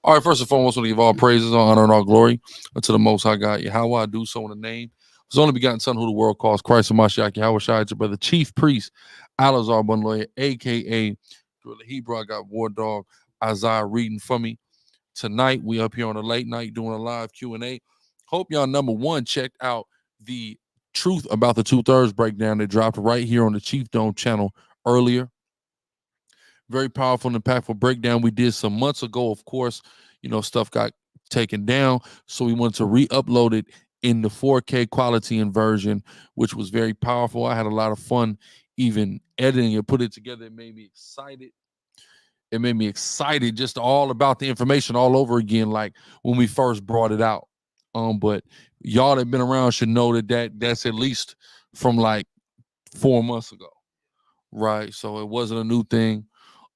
All right, first and foremost, I want to give all praises, all honor, and all glory unto the Most High God. Yahweh, I do so in the name. His only begotten Son, who the world calls Christ and Mashiach, Yahweh Shai, your brother, Chief Priest, AHLAZAR, BANLAWYA, a.k.a. Grla Hebrew. I got War Dog Isaiah reading for me. Tonight, we up here on a late night doing a live Q&A. Hope y'all, number one, checked out the truth about the 2/3 breakdown that dropped right here on the Chief Dome channel earlier. Very powerful and impactful breakdown we did some months ago. Of course, stuff got taken down, so we wanted to re-upload it in the 4K quality and version, which was very powerful. I had a lot of fun even editing it, put it together. It made me excited. It made me excited just all about the information all over again, like when we first brought it out. But y'all that been around should know that's at least from like 4 months ago, right? So it wasn't a new thing.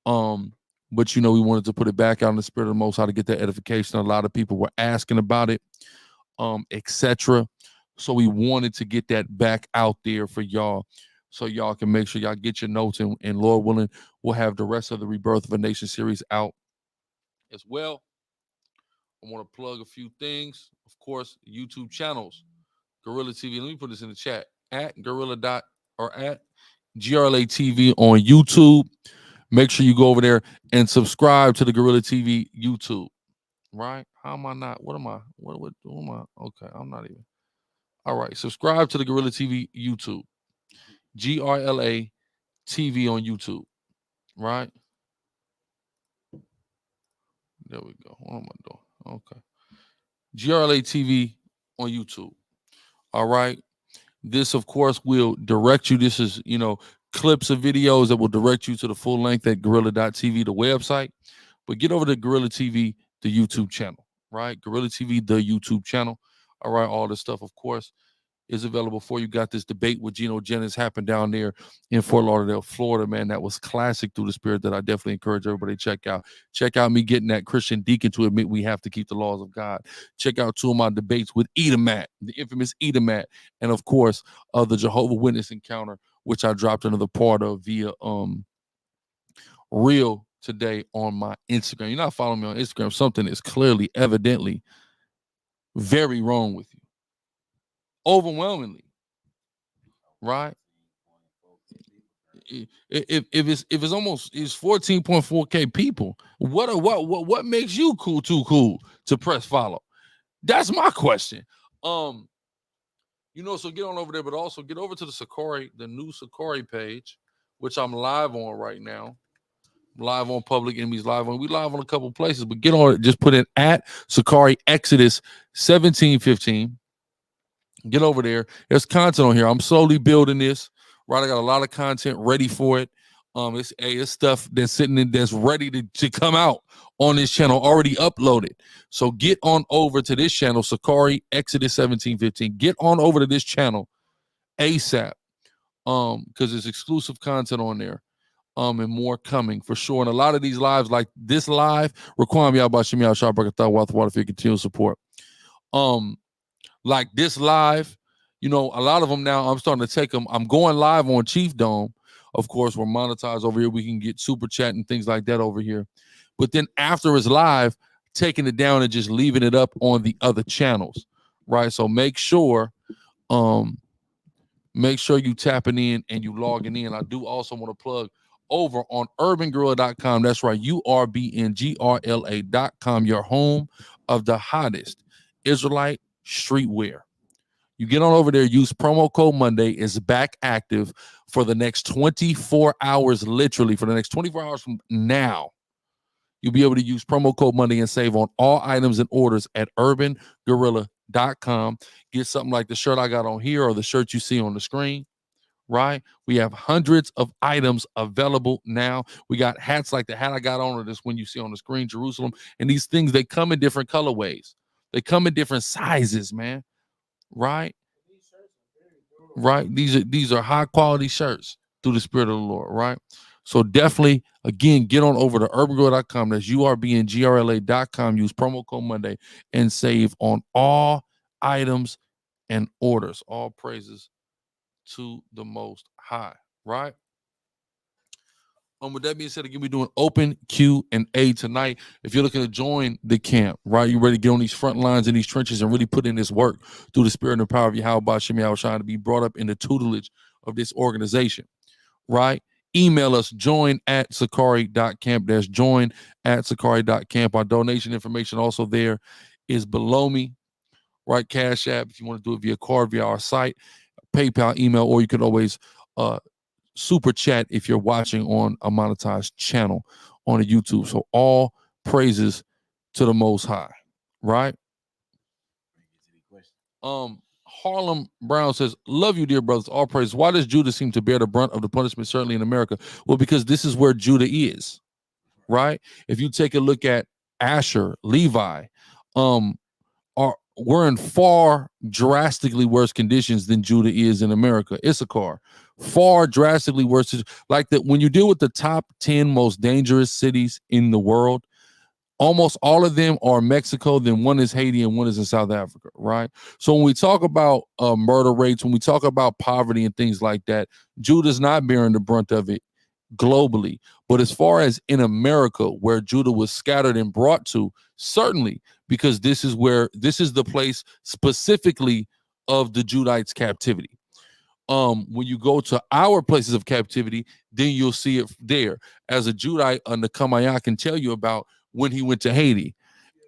But we wanted to put it back out in the spirit of the Most High to get that edification. A lot of people were asking about it, etc. So we wanted to get that back out there for y'all, so y'all can make sure y'all get your notes, and Lord willing, we'll have the rest of the Rebirth of a Nation series out as well. I want to plug a few things. Of course, YouTube channels, Gorilla TV. Let me put this in the chat at Gorilla dot or at GRLA TV on YouTube. Make sure you go over there and subscribe to the Gorilla TV YouTube. Right? How am I not? What am I? What am I? Okay, I'm not even. All right. Subscribe to the Gorilla TV YouTube. GRLA TV on YouTube. Right? There we go. What am I doing? Okay. GRLA TV on YouTube. All right. This, of course, will direct you. This is, clips of videos that will direct you to the full length at gorilla.tv, the website. But get over to Gorilla TV, the YouTube channel, right? Gorilla TV, the YouTube channel. All right. All this stuff, of course, is available for you. Got this debate with Geno Jennings happened down there in Fort Lauderdale, Florida, man. That was classic through the spirit that I definitely encourage everybody to check out. Check out me getting that Christian deacon to admit we have to keep the laws of God. Check out two of my debates with Apttmh, the infamous Apttmh, and of course, the Jehovah Witness encounter, which I dropped another part of via Reel today on my Instagram. You're not following me on Instagram. Something is clearly, evidently very wrong with you. Overwhelmingly, right? If it's almost 14.4K people, what makes you too cool to press follow? That's my question. So get on over there, but also get over to the SICARRI, the new SICARRI page, which I'm live on right now. Live on Public Enemies Live on. We live on a couple places, but get on it. Just put in at SICARRI Exodus 1715. Get over there. There's content on here. I'm slowly building this. Right, I got a lot of content ready for it. It's stuff that's sitting in that's ready to come out on this channel, already uploaded. So get on over to this channel, SICARRI Exodus 1715. Get on over to this channel ASAP. Because there's exclusive content on there. And more coming for sure. And a lot of these lives, like this live, require me out by Shemi Al Shabrak Water for your continual support. Like this live, a lot of them now, I'm starting to take them. I'm going live on Chief Dome. Of course, we're monetized over here. We can get super chat and things like that over here. But then after it's live, taking it down and just leaving it up on the other channels, right? So make sure you tapping in and you logging in. I do also want to plug over on urbangorilla.com. That's right, urbngrla.com, your home of the hottest Israelite streetwear. You get on over there, use promo code Monday. It's back active for the next 24 hours, literally for the next 24 hours from now. You'll be able to use promo code Monday and save on all items and orders at urbangorilla.com. Get something like the shirt I got on here or the shirt you see on the screen, right? We have hundreds of items available now. We got hats like the hat I got on, or this one you see on the screen, Jerusalem. And these things, they come in different colorways. They come in different sizes, man. Right? Right? These are high quality shirts through the spirit of the Lord, right? So definitely, again, get on over to urbangorilla.com. That's urbngrla.com. Use promo code Monday and save on all items and orders. All praises to the Most High, right? With that being said, again, we're doing open Q&A tonight. If you're looking to join the camp, right, you're ready to get on these front lines in these trenches and really put in this work through the spirit and the power of Yahweh trying to be brought up in the tutelage of this organization, right? Email us, join@SICARRI.camp. That's join@SICARRI.camp. Our donation information also there is below me, right? Cash App, if you want to do it via card, via our site, PayPal, email, or you can always super chat if you're watching on a monetized channel on the YouTube. So all praises to the Most High, right? Harlem Brown says, love you, dear brothers, all praises. Why does Judah seem to bear the brunt of the punishment, certainly in America? Well, because this is where Judah is, right? If you take a look at Asher, Levi, we're in far drastically worse conditions than Judah is in America. Issachar, far drastically worse. Like that, when you deal with the top 10 most dangerous cities in the world, almost all of them are Mexico, then one is Haiti and one is in South Africa, right? So when we talk about murder rates, when we talk about poverty and things like that, Judah's not bearing the brunt of it globally. But as far as in America, where Judah was scattered and brought to, certainly, because this is the place specifically of the Judites' captivity. When you go to our places of captivity, then you'll see it there. As a Judite, Nakamaya can tell you about when he went to Haiti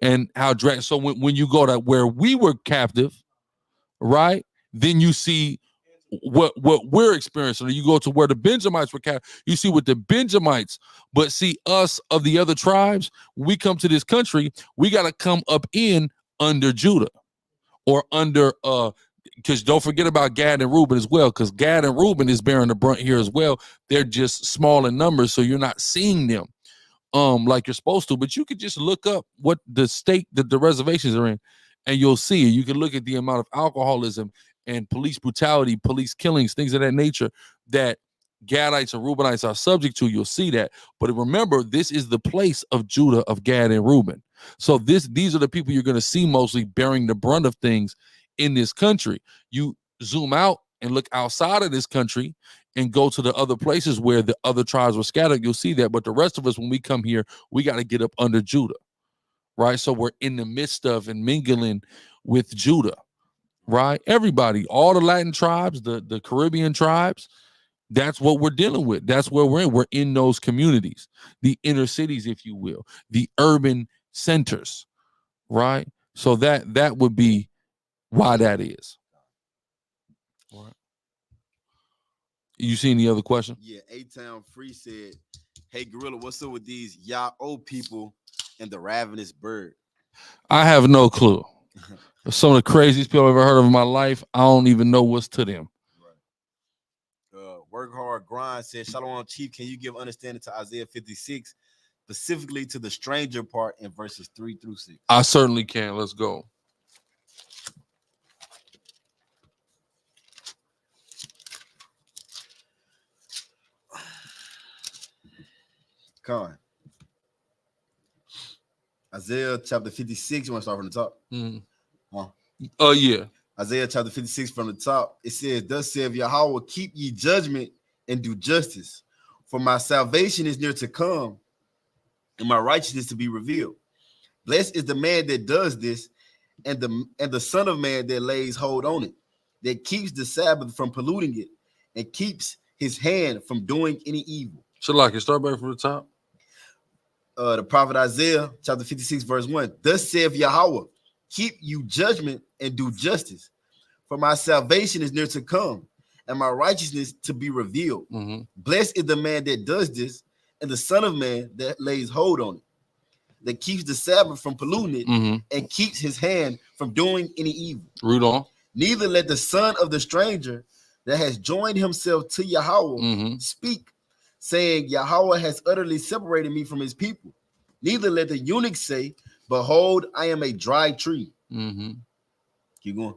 and how so when you go to where we were captive, right, then you see what we're experiencing. You go to where the Benjamites were captive, you see what the Benjamites, but see us of the other tribes, we come to this country, we got to come up in under Judah or under because don't forget about Gad and Reuben as well, because Gad and Reuben is bearing the brunt here as well. They're just small in numbers, so you're not seeing them like you're supposed to. But you could just look up what the state that the reservations are in, and you'll see it. You can look at the amount of alcoholism and police brutality, police killings, things of that nature that Gadites and Reubenites are subject to. You'll see that. But remember, this is the place of Judah, of Gad and Reuben. So these are the people you're going to see mostly bearing the brunt of things in this country. You zoom out and look outside of this country and go to the other places where the other tribes were scattered, you'll see that. But the rest of us, when we come here, we got to get up under Judah, right? So we're in the midst of and mingling with Judah, right? Everybody, all the Latin tribes, the Caribbean tribes, that's what we're dealing with. That's where we're in. We're in those communities, the inner cities, if you will, the urban centers, right? So that would be why that is. All right. You see any other question? Yeah, A-Town Free said, hey, Gorilla, what's up with these Yah-O people and the ravenous bird? I have no clue. Some of the craziest people I've ever heard of in my life, I don't even know what's to them. Right. Work Hard Grind said, Shalom, Chief, can you give understanding to Isaiah 56, specifically to the stranger part in verses 3 through 6? I certainly can. Let's go. Con. Isaiah chapter 56. You want to start from the top? Yeah. Isaiah chapter 56 from the top. It says, thus saith Yahweh, keep ye judgment and do justice, for my salvation is near to come, and my righteousness to be revealed. Blessed is the man that does this, and the son of man that lays hold on it, that keeps the Sabbath from polluting it, and keeps his hand from doing any evil. Shalak, start back from the top. The prophet Isaiah chapter 56 verse 1. Thus saith Yahweh, keep you judgment and do justice, for my salvation is near to come, and my righteousness to be revealed. Blessed is the man that does this, and the son of man that lays hold on it, that keeps the Sabbath from polluting it, and keeps his hand from doing any evil. Read on. Neither let the son of the stranger that has joined himself to Yahweh speak, saying, Yahweh has utterly separated me from his people. Neither let the eunuch say, behold, I am a dry tree. Keep going.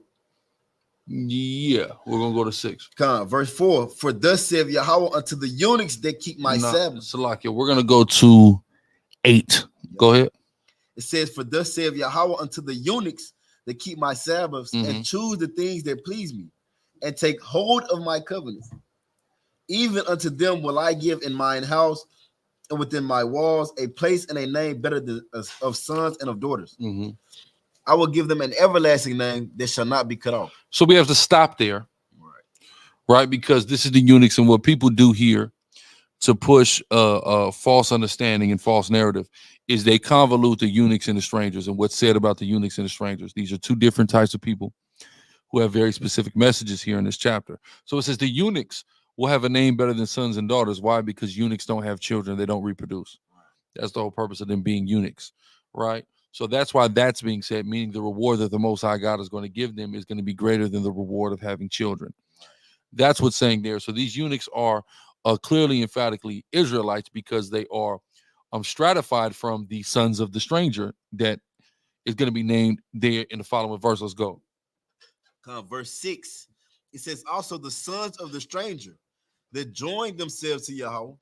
Yeah, we're going to go to 6. Verse 4, for thus saith Yahweh unto the eunuchs that keep my Sabbath. Salakia, we're going to go to 8. Go ahead. It says, for thus saith Yahweh unto the eunuchs that keep my Sabbaths, and choose the things that please me, and take hold of my covenant. Even unto them will I give in mine house and within my walls a place and a name better than of sons and of daughters. I will give them an everlasting name that shall not be cut off. So we have to stop there, right? Because this is the eunuchs, and what people do here to push false understanding and false narrative is they convolute the eunuchs and the strangers and what's said about the eunuchs and the strangers. These are two different types of people who have very specific messages here in this chapter. So it says the eunuchs will have a name better than sons and daughters. Why? Because eunuchs don't have children. They don't reproduce. That's the whole purpose of them being eunuchs, right? So that's why that's being said, meaning the reward that the Most High God is going to give them is going to be greater than the reward of having children. That's what's saying there. So these eunuchs are clearly, emphatically Israelites because they are stratified from the sons of the stranger that is going to be named there in the following verse. Let's go. Verse 6, it says, also the sons of the stranger that joined themselves to Yahweh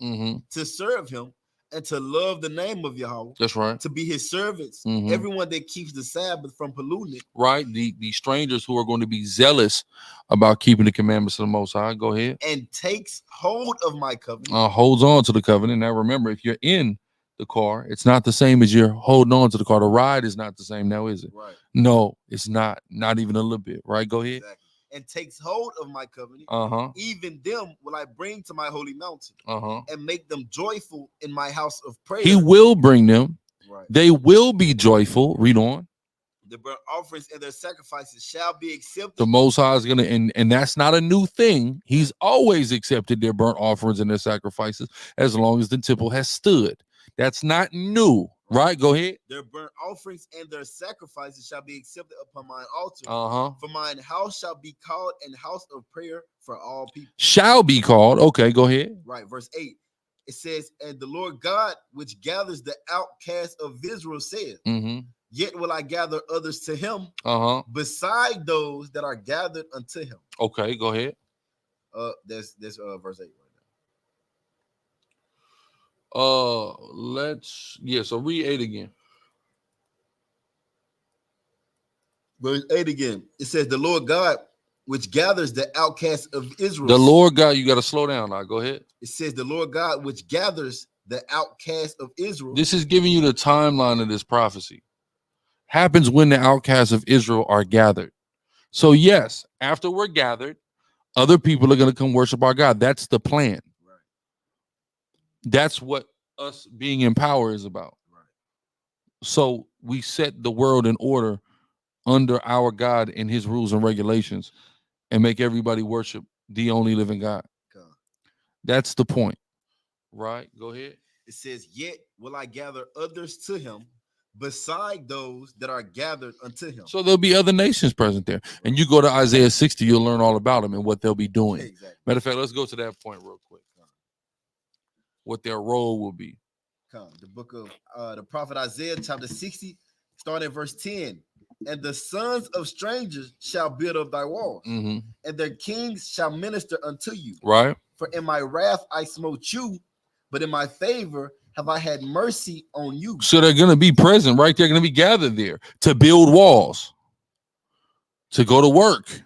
to serve him and to love the name of Yahweh. That's right. To be his servants, everyone that keeps the Sabbath from polluting it. Right. The strangers who are going to be zealous about keeping the commandments of the Most High. Go ahead. And takes hold of my covenant. Holds on to the covenant. Now remember, if you're in the car, it's not the same as you're holding on to the car. The ride is not the same now, is it? Right. No, it's not. Not even a little bit. Right. Go ahead. Exactly. And takes hold of my covenant. Even them will I bring to my holy mountain. And make them joyful in my house of prayer. He will bring them. Right. They will be joyful. Read on. The burnt offerings and their sacrifices shall be accepted. The Most High is gonna, and that's not a new thing. He's always accepted their burnt offerings and their sacrifices as long as the temple has stood. That's not new, right? Go ahead. Their burnt offerings and their sacrifices shall be accepted upon mine altar. For mine house shall be called an house of prayer for all people. Shall be called. Okay, go ahead. Right, verse 8. It says, and the Lord God, which gathers the outcasts of Israel, says, yet will I gather others to him, beside those that are gathered unto him. Okay, go ahead. That's verse 8 right now. So read 8 again. Verse 8 again. It says, the Lord God, which gathers the outcasts of Israel. The Lord God, you got to slow down now. Go ahead. It says, the Lord God, which gathers the outcasts of Israel. This is giving you the timeline of this prophecy. Happens when the outcasts of Israel are gathered. So yes, after we're gathered, other people are going to come worship our God. That's the plan. Right. That's what us being in power is about. Right. So we set the world in order under our God and his rules and regulations and make everybody worship the only living God. That's the point. Right? Go ahead. It says, yet will I gather others to him beside those that are gathered unto him. So there'll be other nations present there. And you go to Isaiah 60, you'll learn all about them and what they'll be doing. Exactly. Matter of fact, let's go to that point real quick. What their role will be. The book of the prophet Isaiah, chapter 60, starting at verse 10. And the sons of strangers shall build up thy walls, and their kings shall minister unto you. Right. For in my wrath I smote you, but in my favor have I had mercy on you. So they're going to be present, right? They're going to be gathered there to build walls, to go to work.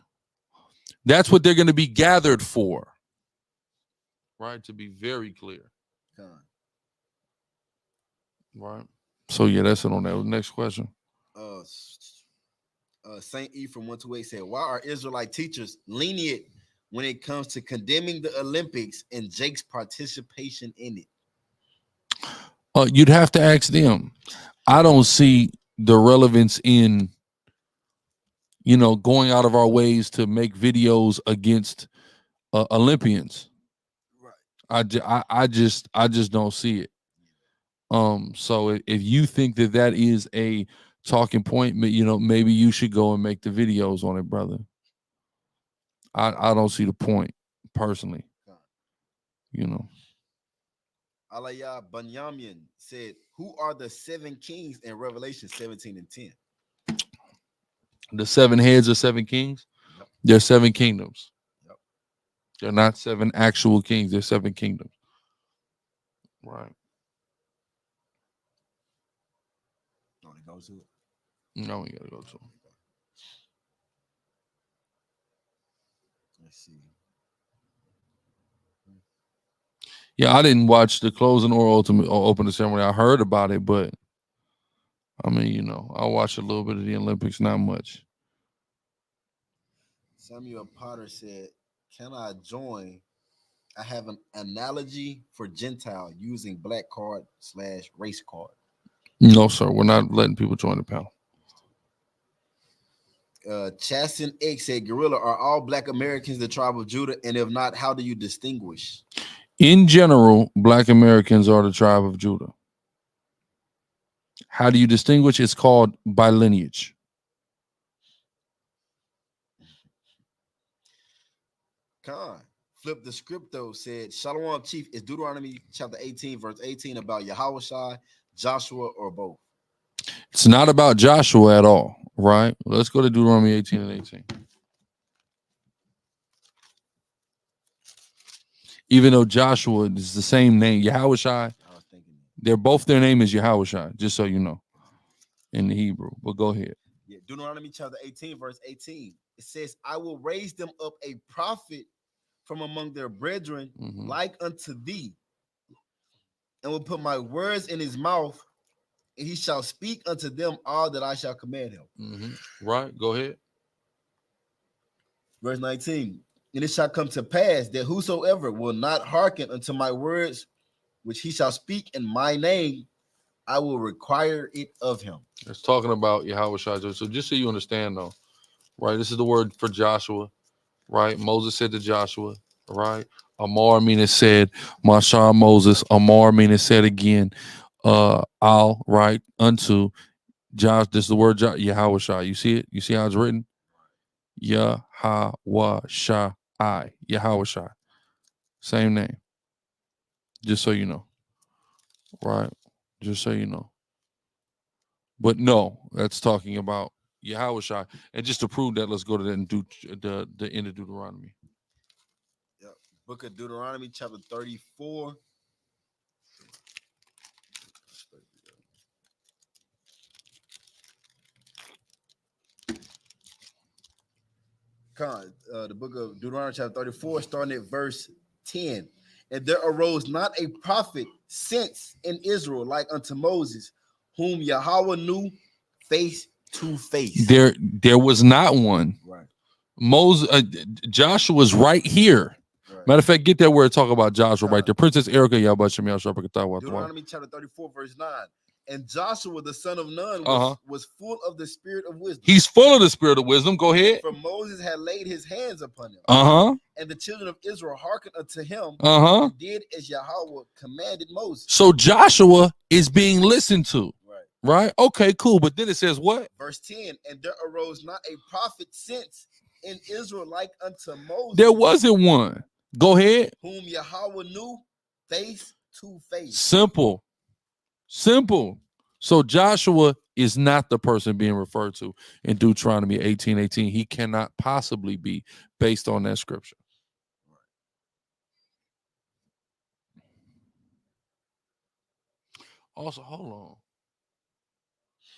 That's what they're going to be gathered for. Right? To be very clear. Right. So yeah, that's it on that. Next question. Saint Ephraim 128 said, why are Israelite teachers lenient when it comes to condemning the Olympics and Jake's participation in it? You'd have to ask them. I don't see the relevance in, going out of our ways to make videos against Olympians. Right. I just don't see it. So if you think that is a talking point, maybe you should go and make the videos on it, brother. I don't see the point personally. Alaya Banyamin said, who are the 7 kings in Revelation 17 and 10? The 7 heads of 7 kings? Yep. They're 7 kingdoms. Yep. They're not 7 actual kings. They're 7 kingdoms. Right. Go to it? No, we gotta go to it. Let's see. Yeah, I didn't watch the closing or ultimate or opening ceremony. I heard about it, but I mean, you know, I watched a little bit of the Olympics, not much. Samuel Potter said, "Can I join? I have an analogy for Gentile using black card / race card." No, sir, we're not letting people join the panel. Chasten X said, "Gorilla, are all Black Americans the tribe of Judah? And if not, how do you distinguish?" In general, Black Americans are the tribe of Judah. How do you distinguish? It's called by lineage. Khan Flip the Scripto said, "Shalom, Chief. Is Deuteronomy chapter 18, verse 18 about Yahushua, Joshua, or both?" It's not about Joshua at all, right? Let's go to Deuteronomy 18 and 18. Even though Joshua is the same name, Yahushua, they're both, their name is Yahushua, just so you know, in the Hebrew. But go ahead. Yeah, Deuteronomy chapter 18, verse 18. It says, "I will raise them up a prophet from among their brethren, like unto thee, and will put my words in his mouth, and he shall speak unto them all that I shall command him." Right, go ahead. Verse 19. "And it shall come to pass that whosoever will not hearken unto my words, which he shall speak in my name, I will require it of him." It's talking about Yahushua. So just so you understand, though, right? This is the word for Joshua, right? Moses said to Joshua, right? Amar meaning said, Mashar Moses. Amar meaning said again, I'll, right? Unto Josh. This is the word Yahushua. You see it? You see how it's written? Yahushua. Yahushua. Same name. Just so you know. Right? Just so you know. But no, that's talking about Yahushua. And just to prove that, let's go to that and do the end of Deuteronomy. Yep. Book of Deuteronomy, chapter 34. The book of Deuteronomy, chapter 34, starting at verse 10. "And there arose not a prophet since in Israel like unto Moses, whom Yahweh knew face to face." There was not one. Right. Moses, Joshua's right here. Right. Matter of fact, get that word talk about Joshua right there. Princess Erica, Deuteronomy chapter 34, verse 9. "And Joshua the son of Nun was full of the spirit of wisdom." He's full of the spirit of wisdom. Go ahead. "For Moses had laid his hands upon him." "And the children of Israel hearkened unto him, and did as Yahweh commanded Moses." So Joshua is being listened to. Right. Right? Okay, cool. But then it says what? Verse 10. "And there arose not a prophet since in Israel like unto Moses." There wasn't one. Go ahead. "Whom Yahweh knew face to face." Simple. So Joshua is not the person being referred to in Deuteronomy 18:18. He cannot possibly be based on that scripture. Also, hold on.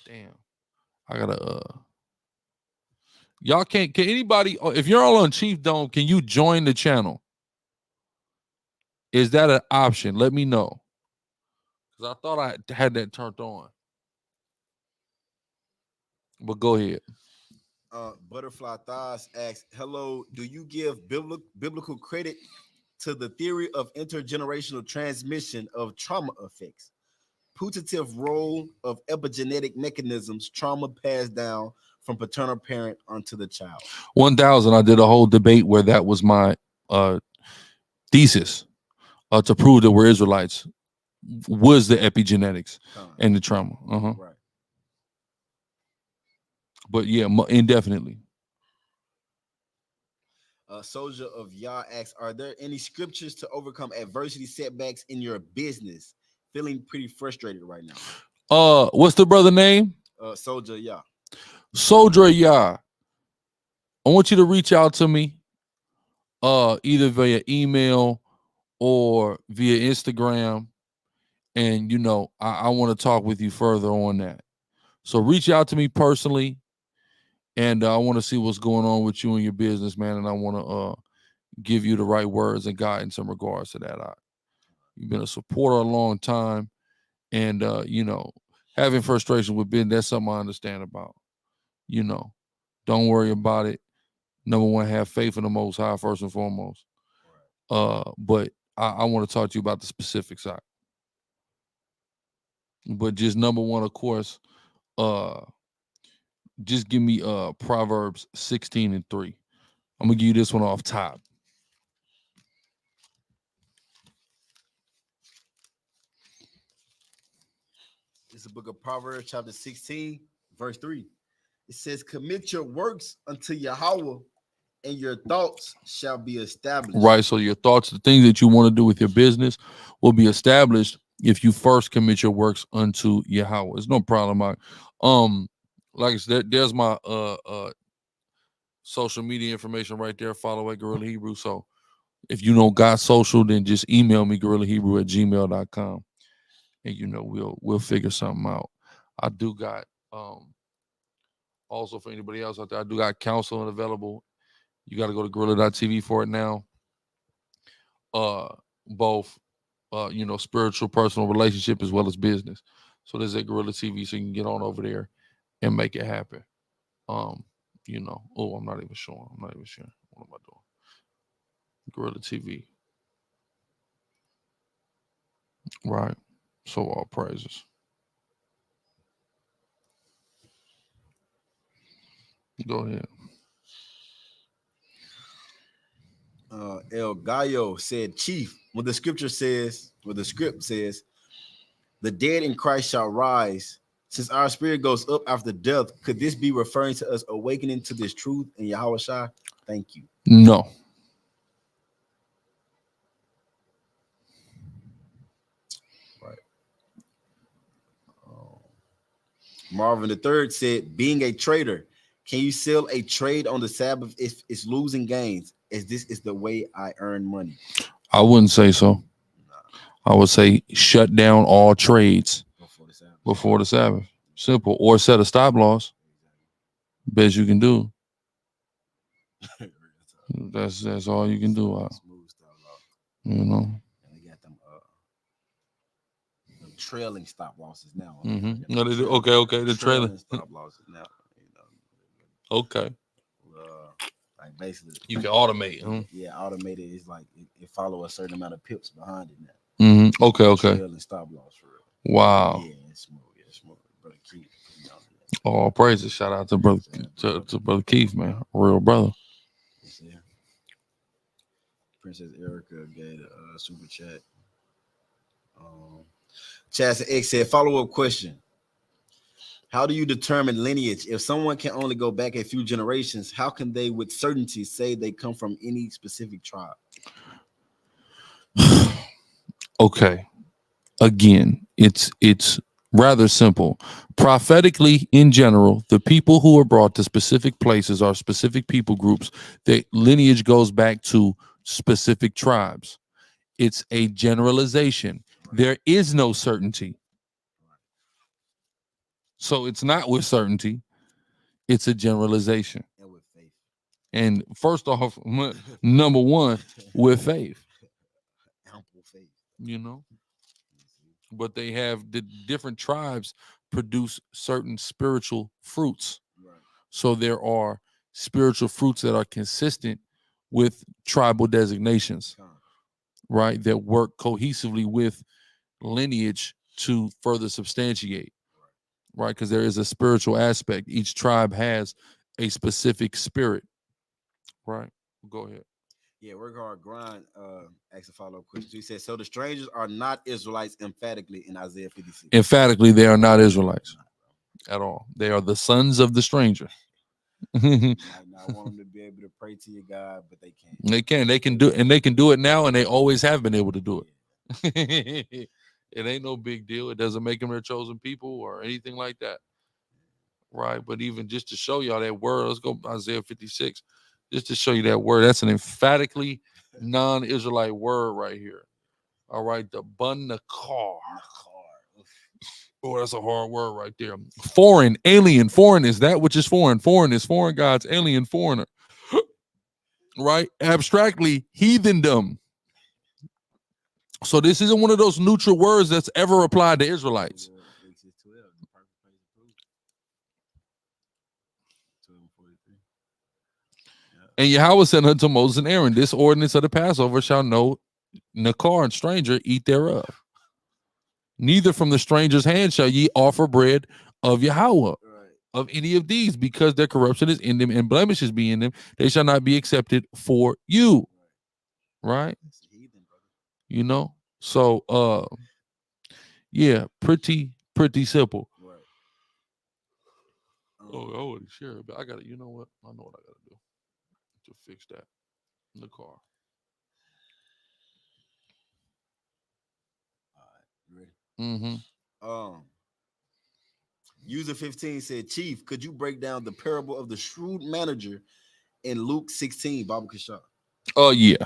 Damn. I gotta y'all can anybody, if you're all on Chief Dome, can you join the channel? Is that an option? Let me know. Because I thought I had that turned on. But go ahead. Butterfly Thighs asks, "Hello, do you give biblical credit to the theory of intergenerational transmission of trauma effects? Putative role of epigenetic mechanisms, trauma passed down from paternal parent onto the child." 1000, I did a whole debate where that was my thesis to prove that we're Israelites was the epigenetics and the trauma. Right. But yeah, indefinitely. Soldier of Yah asks, "Are there any scriptures to overcome adversity setbacks in your business? Feeling pretty frustrated right now." What's the brother name? Soldier Yah. Soldier Yah. I want you to reach out to me either via email or via Instagram. And, you know, I want to talk with you further on that. So reach out to me personally. And I want to see what's going on with you and your business, man. And I want to give you the right words and guidance in regards to that. You've been a supporter a long time. And, having frustration with business, that's something I understand about. Don't worry about it. Number one, have faith in the Most High first and foremost. But I want to talk to you about the specific side. But just number one, of course, just give me Proverbs 16:3. I'm gonna give you this one off top. It's the book of Proverbs, chapter 16, verse 3. It says, commit your works unto Yahweh, and your thoughts shall be established. Right. So your thoughts, the things that you want to do with your business will be established if you first commit your works unto Yahweh. It's no problem. Like I said, there's my social media information right there. Follow at Guerrilla Hebrew. So if you don't got social, then just email me guerrillahebrew@gmail.com. And we'll figure something out. I do got also for anybody else out there, I do got counseling available. You got to go to guerrilla.tv for it now. Both spiritual, personal, relationship, as well as business. So there's a Guerrilla TV, so you can get on over there and make it happen. I'm not even sure. What am I doing? Guerrilla TV. Right. So all praises. Go ahead. El Gallo said, Chief, when the script says, the dead in Christ shall rise. Since our spirit goes up after death, could this be referring to us awakening to this truth in Yahweh Shai? Thank you. No. Right. Marvin III said, being a trader, can you sell a trade on the Sabbath if it's losing gains, as this is the way I earn money? I wouldn't say so. No. I would say shut down all trades before the Sabbath. Simple. Or set a stop loss. Best you can do. That's all you can do. And they got them trailing stop losses now. Mm-hmm. Okay. The trailing stop losses now. Okay. Like basically, you can automate. Yeah, automated is like it follow a certain amount of pips behind it now. Mm-hmm. Okay. Trailing stop loss for real. Wow. Yeah, it's smooth. Brother Keith. All praises. Shout out to brother Brother Keith, man. Real brother. Yeah. Princess Erica gave a super chat. Chaz X said, follow-up question. How do you determine lineage? If someone can only go back a few generations, how can they with certainty say they come from any specific tribe? Okay. Again, it's rather simple. Prophetically, in general, the people who are brought to specific places are specific people groups. The lineage goes back to specific tribes. It's a generalization. There is no certainty. So it's not with certainty. It's a generalization. And with faith. And first off, number one, with faith. Ample faith. But they have the different tribes produce certain spiritual fruits. Right. So there are spiritual fruits that are consistent with tribal designations, right? That work cohesively with lineage to further substantiate, right? Because there is a spiritual aspect. Each tribe has a specific spirit, right? Go ahead. Yeah, work hard, grind. Ask a follow-up question. He said, so the strangers are not Israelites emphatically in Isaiah 56. Emphatically, they are not Israelites at all. They are the sons of the stranger. You might not want them to be able to pray to your God, but they can. They can do it now, and they always have been able to do it. It ain't no big deal. It doesn't make them their chosen people or anything like that, right? But even just to show y'all that word, let's go Isaiah 56. Just to show you that word, that's an emphatically non-Israelite word right here. All right, the bunakar. Oh, that's a hard word right there. Foreign, alien, foreign is that which is foreign. Foreign is foreign gods, alien, foreigner. Right? Abstractly, heathendom. So this isn't one of those neutral words that's ever applied to Israelites. And Yahweh said unto Moses and Aaron, this ordinance of the Passover shall no Nakar and stranger eat thereof. Neither from the stranger's hand shall ye offer bread of Yahweh, of any of these, because their corruption is in them and blemishes be in them. They shall not be accepted for you. Right? You know? So yeah, pretty simple. Right. Oh, I wouldn't share it, but I gotta, you know what? I know what I gotta do to fix that in the car. All right, ready? User 15 said, Chief, could you break down the parable of the shrewd manager in Luke 16, Baba Kashah? Oh, yeah.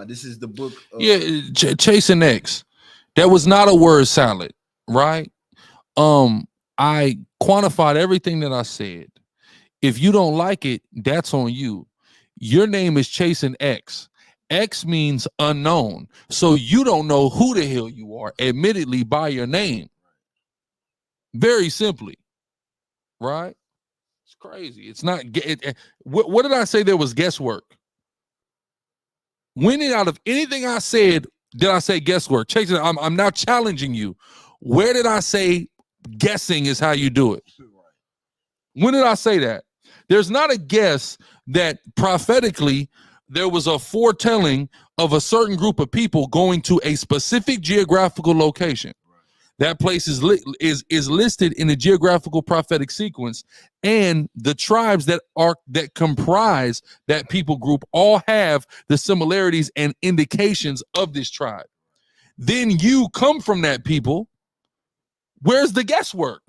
This is the book. Chasing X. That was not a word salad, right? I quantified everything that I said. If you don't like it, that's on you. Your name is Chasing X. X means unknown. So you don't know who the hell you are, admittedly, by your name. Very simply, right? It's crazy. It's not. What did I say there was guesswork? When out of anything I said, did I say guesswork? Chasing, I'm now challenging you. Where did I say guessing is how you do it? When did I say that? There's not a guess that prophetically there was a foretelling of a certain group of people going to a specific geographical location. That place is listed in a geographical prophetic sequence, and the tribes that comprise that people group all have the similarities and indications of this tribe. Then you come from that people. Where's the guesswork?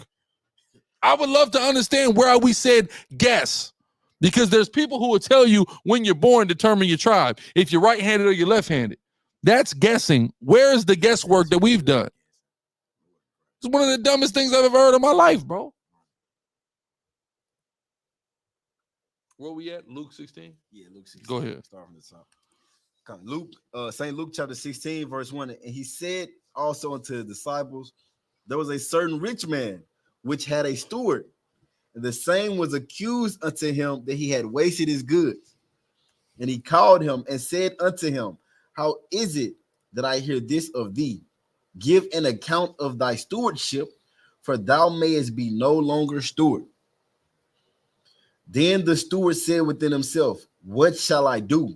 I would love to understand where we said guess, because there's people who will tell you when you're born determine your tribe, if you're right-handed or you're left-handed. That's guessing. Where is the guesswork that we've done? It's one of the dumbest things I've ever heard in my life, bro. Where we at? Luke 16? Yeah, Luke 16. Go ahead. Start from the top. Luke, St. Luke chapter 16, verse 1. And he said also unto his disciples, there was a certain rich man which had a steward, and the same was accused unto him that he had wasted his goods. And he called him and said unto him, how is it that I hear this of thee? Give an account of thy stewardship, for thou mayest be no longer steward. Then the steward said within himself, what shall I do?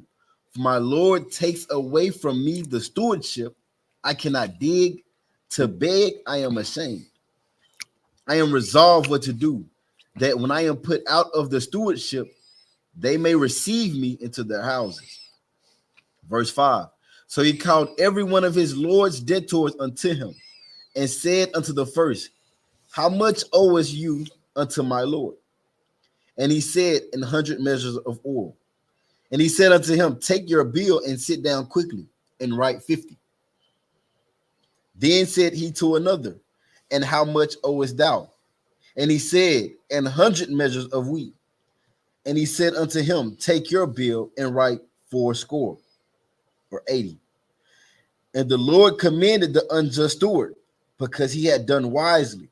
For my Lord takes away from me the stewardship. I cannot dig. To beg, I am ashamed. I am resolved what to do, that when I am put out of the stewardship, they may receive me into their houses. Verse 5. So he called every one of his Lord's debtors unto him, and said unto the first, how much owest you unto my Lord? And he said, 100 measures of oil. And he said unto him, take your bill and sit down quickly, and write 50. Then said he to another, and how much owest thou? And he said, 100 measures of wheat. And he said unto him, take your bill and write 80. And the Lord commended the unjust steward, because he had done wisely.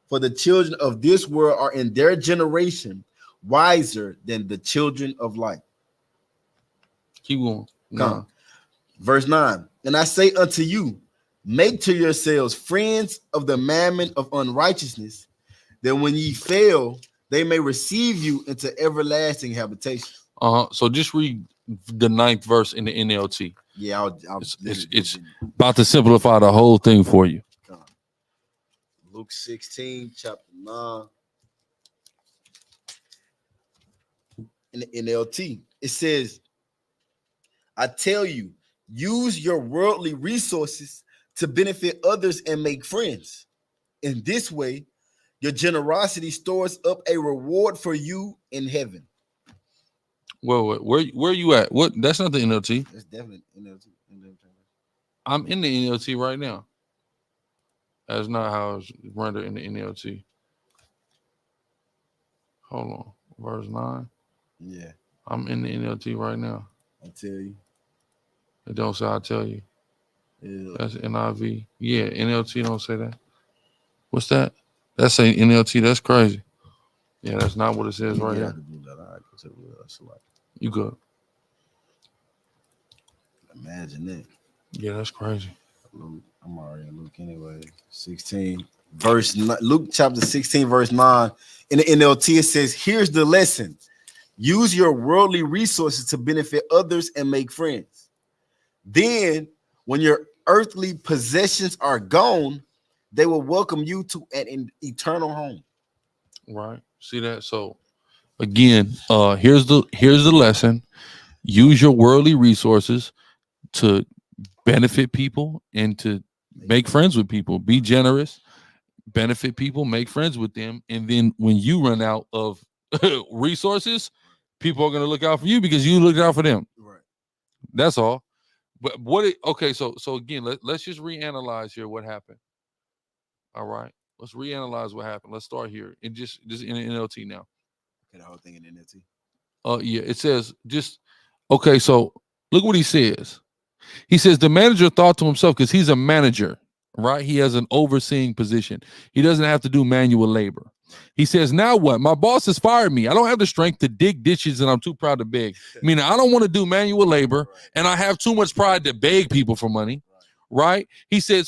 For the children of this world are in their generation wiser than the children of light. Keep going. No. Verse 9. And I say unto you, make to yourselves friends of the mammon of unrighteousness, that when ye fail, they may receive you into everlasting habitation. So just read the 9th verse in the NLT. Yeah, it's about to simplify the whole thing for you. Luke 16, chapter 9. In the NLT, it says, I tell you, use your worldly resources to benefit others and make friends. In this way, your generosity stores up a reward for you in heaven. Well, where you at? What? That's not the NLT. That's definitely NLT. I'm in the NLT right now. That's not how it's rendered in the NLT. Hold on. Verse 9. Yeah. I'm in the NLT right now. I tell you. It don't say I tell you. Yeah. That's NIV. Yeah, NLT don't say that. What's that? That's saying NLT. That's crazy. Yeah, that's not what it says right here. You good. Imagine that. Yeah, that's crazy. I'm already in Luke anyway. 16 verse Luke chapter 16 verse 9. In the NLT it says, here's the lesson. Use your worldly resources to benefit others and make friends. Then when your earthly possessions are gone, they will welcome you to an eternal home. Right. See that? So again, here's the lesson. Use your worldly resources to benefit people and to make friends with people. Be generous, benefit people, make friends with them. And then when you run out of resources, people are going to look out for you because you looked out for them. Right. That's all. But okay, so again, let's just reanalyze here what happened. All right. Let's reanalyze what happened. Let's start here. And just in NLT now. Okay, the whole thing in NLT. Yeah, it says just okay, so look what he says. He says the manager thought to himself, because he's a manager, right? He has an overseeing position. He doesn't have to do manual labor. He says, now what? My boss has fired me. I don't have the strength to dig ditches and I'm too proud to beg. Meaning I don't want to do manual labor and I have too much pride to beg people for money, right? He said,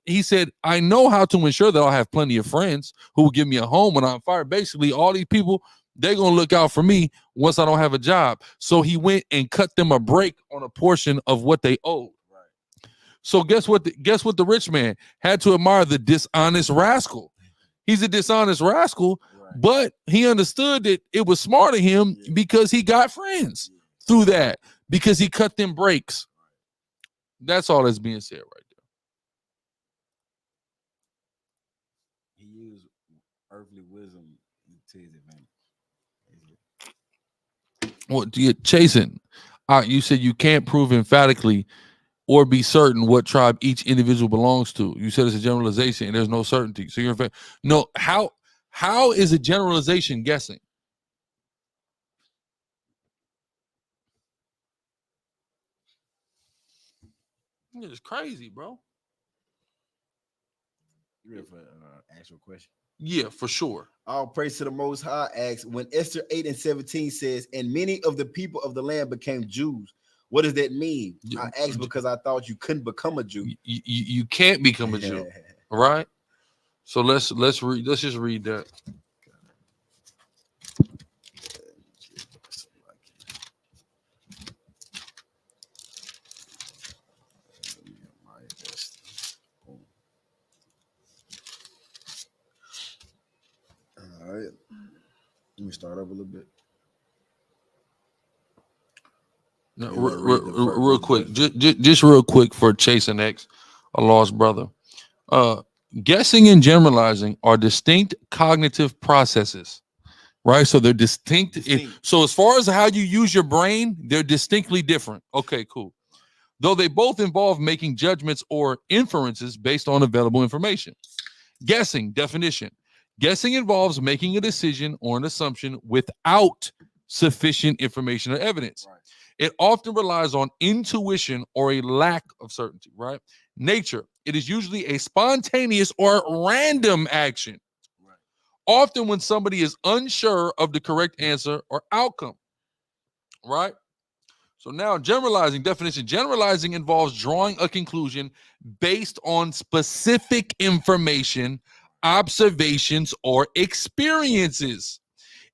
he said, I know how to ensure that I'll have plenty of friends who will give me a home when I'm fired. Basically, all these people, they're going to look out for me once I don't have a job. So he went and cut them a break on a portion of what they owed. Right. So guess what the rich man had to admire? The dishonest rascal. He's a dishonest rascal, right, but he understood that it was smart of him because he got friends through that, because he cut them breaks. That's all that's being said right there. He used earthly wisdom to his advantage. Well, chasing. You said you can't prove emphatically or be certain what tribe each individual belongs to. You said it's a generalization and there's no certainty. So you're in fact, no, how is a generalization guessing? It's crazy, bro. You ready for actual question? Yeah, for sure. All praise to the Most High asks, when Esther 8:17 says, and many of the people of the land became Jews, what does that mean? I asked because I thought you couldn't become a Jew. You can't become a Jew, right? So let's just read that. All right, let me start up a little bit. No, real quick, just real quick for Chase and X, a lost brother. Guessing and generalizing are distinct cognitive processes, right? So they're distinct. So as far as how you use your brain, they're distinctly different. Okay, cool. Though they both involve making judgments or inferences based on available information. Guessing, definition. Guessing involves making a decision or an assumption without sufficient information or evidence. Right. It often relies on intuition or a lack of certainty, right? Nature, it is usually a spontaneous or random action. Right. Often when somebody is unsure of the correct answer or outcome, right? So now generalizing, definition. Generalizing involves drawing a conclusion based on specific information, observations, or experiences.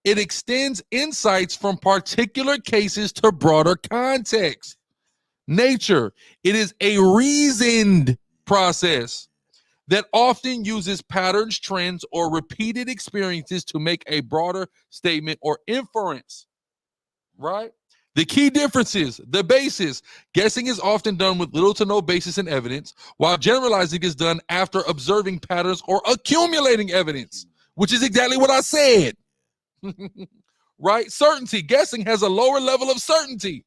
It extends insights from particular cases to broader context. Nature, it is a reasoned process that often uses patterns, trends, or repeated experiences to make a broader statement or inference, right? The key difference is the basis. Guessing is often done with little to no basis in evidence, while generalizing is done after observing patterns or accumulating evidence, which is exactly what I said. Right? Certainty. Guessing has a lower level of certainty.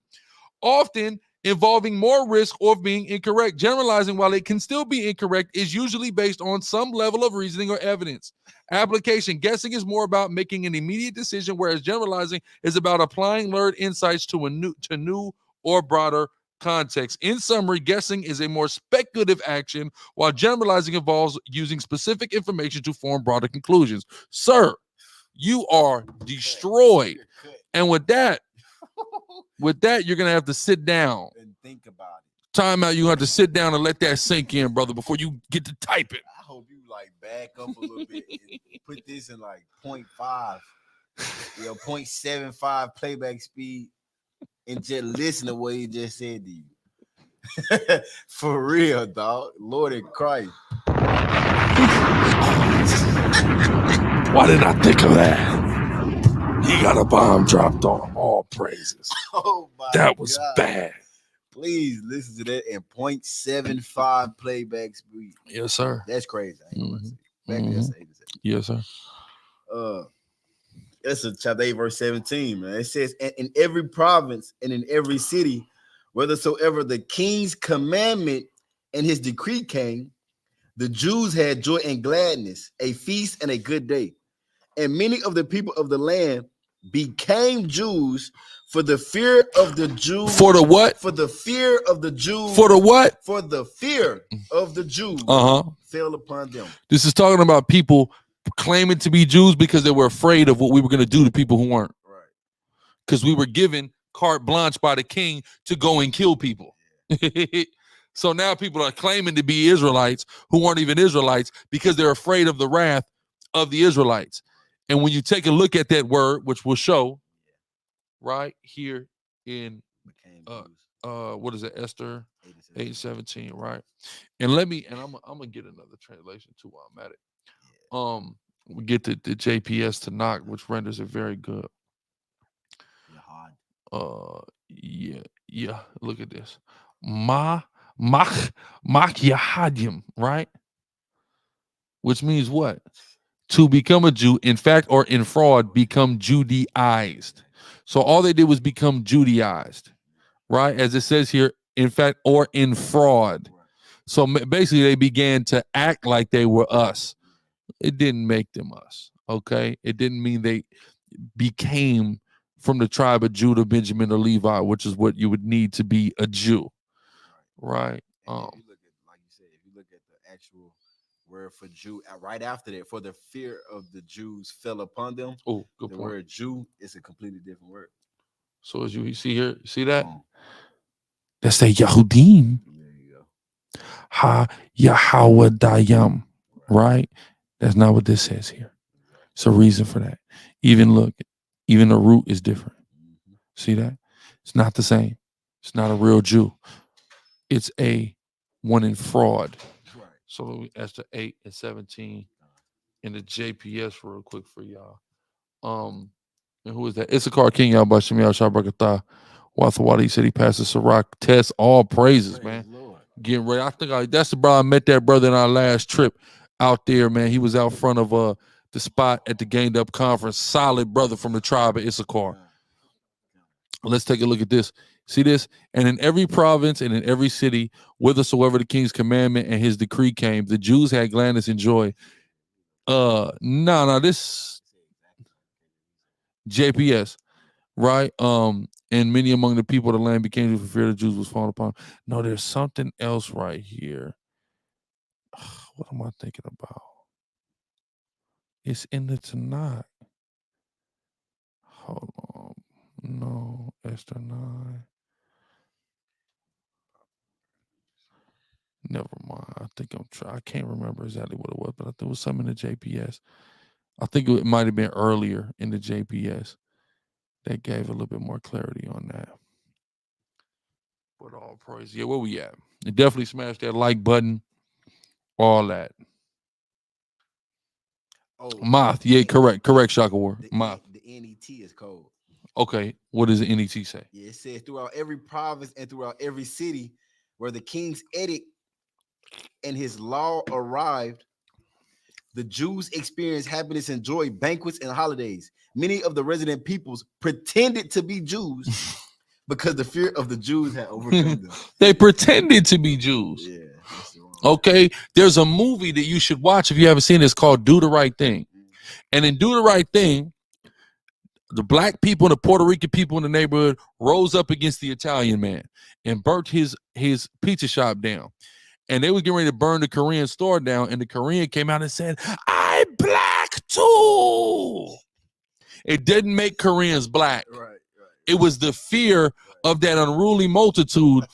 Often involving more risk of being incorrect. Generalizing, while it can still be incorrect, is usually based on some level of reasoning or evidence. Application: guessing is more about making an immediate decision, whereas generalizing is about applying learned insights to new or broader context. In summary, guessing is a more speculative action, while generalizing involves using specific information to form broader conclusions. Sir, you are destroyed. And with that, you're gonna have to sit down and think about it. Time out. You have to sit down and let that sink in, brother, before you get to type it. I hope you like back up a little bit and put this in like 0.5, 0.75 playback speed, and just listen to what he just said to you. For real, dog. Lord in Christ. Why didn't I think of that? He got a bomb dropped on him. All praises. Oh my That was God. bad. Please listen to that in 0.75 playback speed. Yes, sir. That's crazy. I ain't gonna say. Back Mhm. there, say. Yes, sir. That's a chapter 8, verse 17, man. It says, "And in every province and in every city, whithersoever the king's commandment and his decree came, the Jews had joy and gladness, a feast and a good day. And many of the people of the land became Jews for the fear of the Jews." For the what? For the fear of the Jews. For the what? For the fear of the Jews fell upon them. This is talking about people claiming to be Jews because they were afraid of what we were going to do to people who weren't. Right. Because we were given carte blanche by the king to go and kill people. So now people are claiming to be Israelites who aren't even Israelites because they're afraid of the wrath of the Israelites. And when you take a look at that word, which we'll show right here in what is it, Esther 8:17, right? And I'm gonna get another translation too while I'm at it. We get the JPS to knock, which renders it very good. Yeah. Look at this. Yahadim, right? Which means what? To become a Jew, in fact, or in fraud, become Judaized. So all they did was become Judaized, right? As it says here, in fact, or in fraud. So basically, they began to act like they were us. It didn't make them us, okay? It didn't mean they became from the tribe of Judah, Benjamin, or Levi, which is what you would need to be a Jew, right? If you look at, like you said, if you look at the actual word for Jew, right after that, for the fear of the Jews fell upon them. Oh, good the point. Word Jew is a completely different word. So as you see here, see that? That's the Yahudim. There you go. Ha Yahawadayam, right? That's not what this says here. It's a reason for that. Even the root is different. See that? It's not the same. It's not a real Jew. It's a one in fraud. Right. So Esther 8:17 in the JPS real quick for y'all. And who is that? Issachar King Yabashim Yashabrakatah. Wathawadi, he said he passed the Sirach test. All praises, man. Lord. Getting ready. I think that's the brother I met that brother in our last trip out there, man. He was out front of the spot at the Gained Up Conference. Solid brother from the tribe of Issachar. Let's take a look at this. See this? And in every province and in every city, whithersoever the king's commandment and his decree came, the Jews had gladness and joy. This JPS, right? And many among the people of the land became Jews for fear the Jews was fallen upon. No, there's something else right here. What am I thinking about? It's in the Tanakh. Hold on. No, Esther 9. Never mind. I think I'm trying. I can't remember exactly what it was, but I think it was something in the JPS. I think it might have been earlier in the JPS that gave a little bit more clarity on that. But all praise. Yeah, where we at? And definitely smash that like button. All that. Moth. Yeah, correct, Shaka War. Moth. The NET is cold. Okay. What does the NET say? Yeah, it says throughout every province and throughout every city where the king's edict and his law arrived, the Jews experienced happiness and joy, banquets and holidays. Many of the resident peoples pretended to be Jews because the fear of the Jews had overcome them. They pretended to be Jews. Yeah. Okay, there's a movie that you should watch if you haven't seen it. It's called Do the Right Thing. And in Do the Right Thing, the black people and the Puerto Rican people in the neighborhood rose up against the Italian man and burnt his pizza shop down. And they was getting ready to burn the Korean store down. And the Korean came out and said, "I'm black too." It didn't make Koreans black. Right. It was the fear of that unruly multitude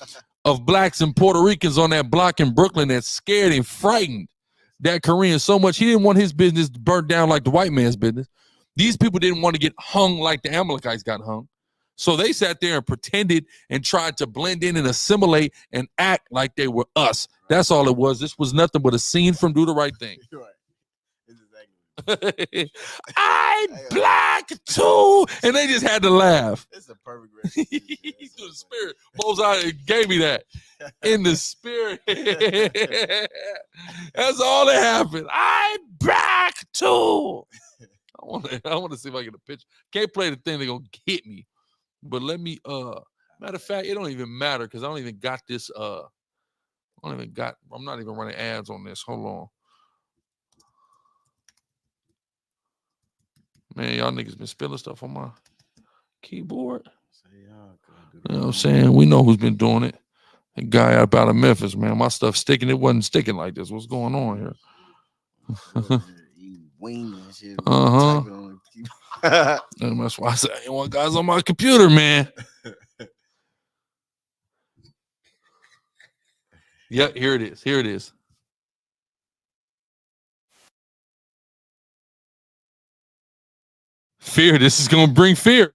of blacks and Puerto Ricans on that block in Brooklyn that scared and frightened that Korean so much he didn't want his business burnt down like the white man's business. These people didn't want to get hung like the Amalekites got hung. So they sat there and pretended and tried to blend in and assimilate and act like they were us. That's all it was. This was nothing but a scene from Do the Right Thing. I'm black too, and they just had to laugh. It's a perfect recipe. He's through the spirit. Moses gave me that in the spirit. That's all that happened. I'm black too. I want to see if I can get a picture. Can't play the thing. They're gonna hit me. But let me. Matter of fact, it don't even matter because I don't even got this. I'm not even running ads on this. Hold on. Man, y'all niggas been spilling stuff on my keyboard. You know what I'm saying? We know who's been doing it. A guy up out of Memphis, man. My stuff sticking. It wasn't sticking like this. What's going on here? That's why I said I ain't want guys on my computer, man. Yep, here it is. Here it is. Fear. This is going to bring fear.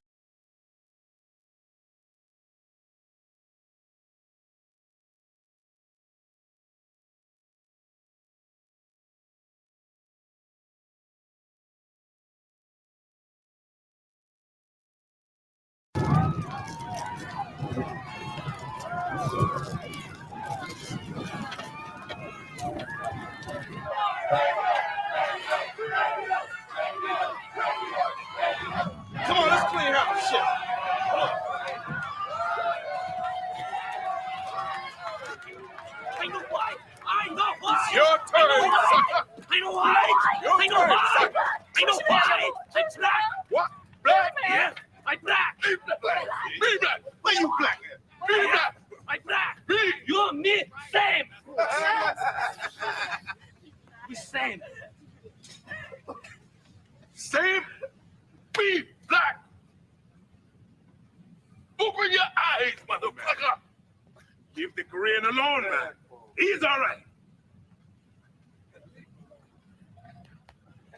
Come on, let's clean house. Shit. I know why. I know why. It's your turn, sucker. I know why. I know why. I know why. I'm black. What? Black? Yeah. I'm black. Be black. Be black. Why you black? Be black. I'm black. You and me, same. We same. Same? Be black. Open your eyes, motherfucker. Leave the Korean alone, man. He's all right.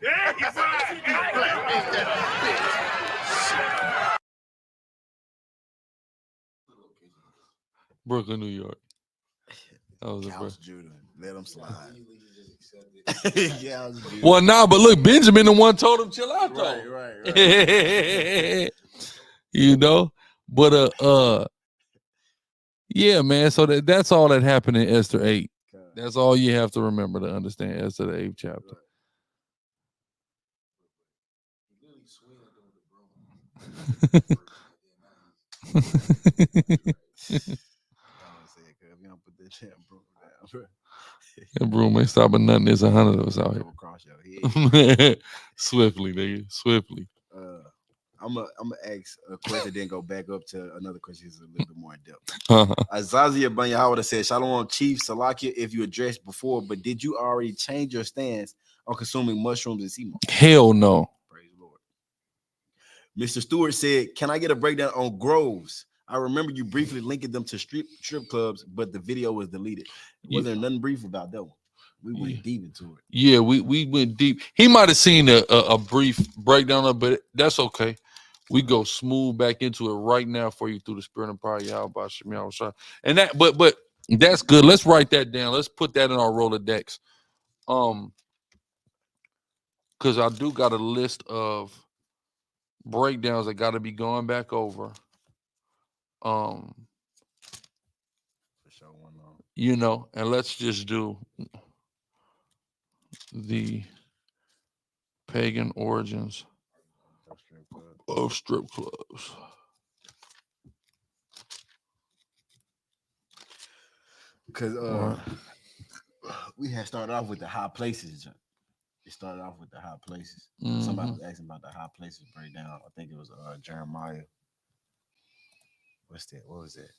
Yeah, he's fine. Brooklyn, New York. That was House Judah. Let him slide. Yeah, well, nah, but look, Benjamin the one told him chill out though. Right. You know, but yeah, man. So that's all that happened in Esther 8. That's all you have to remember to understand Esther the 8th chapter. That broom ain't stopping nothing. There's 100 of us out here. Swiftly, nigga. Swiftly. I'm gonna ask a question, then go back up to another question that's a little bit more in depth. Azaziah Banyahawada said, Shalom, Chief Salakia, if you addressed before, but did you already change your stance on consuming mushrooms and sea moss? Hell no. Praise the Lord. Mr. Stewart said, can I get a breakdown on groves? I remember you briefly linking them to strip clubs, but the video was deleted. Was there nothing brief about that one? We went deep into it. Yeah, we went deep. He might have seen a brief breakdown of it, but that's okay. We go smooth back into it right now for you through the spirit and power. And that, but that's good. Let's write that down. Let's put that in our Rolodex. Because I do got a list of breakdowns that got to be going back over. You know, and let's just do the pagan origins of strip clubs. Because Right. we had started off with the high places. It started off with the high places. Somebody was asking about the high places breakdown. I think it was Jeremiah. What's that? What was that?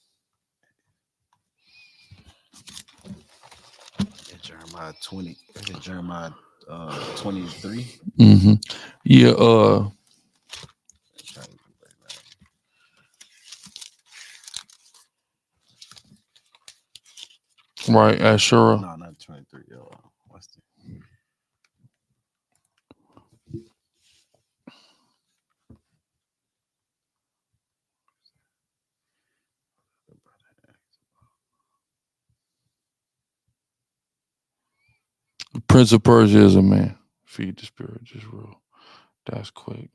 Jeremiah 20. Is it Jeremiah 23? Yeah. Right, Ashura. No, not 23. What's the Prince of Persia is a man. Feed the spirit, just real. That's quick.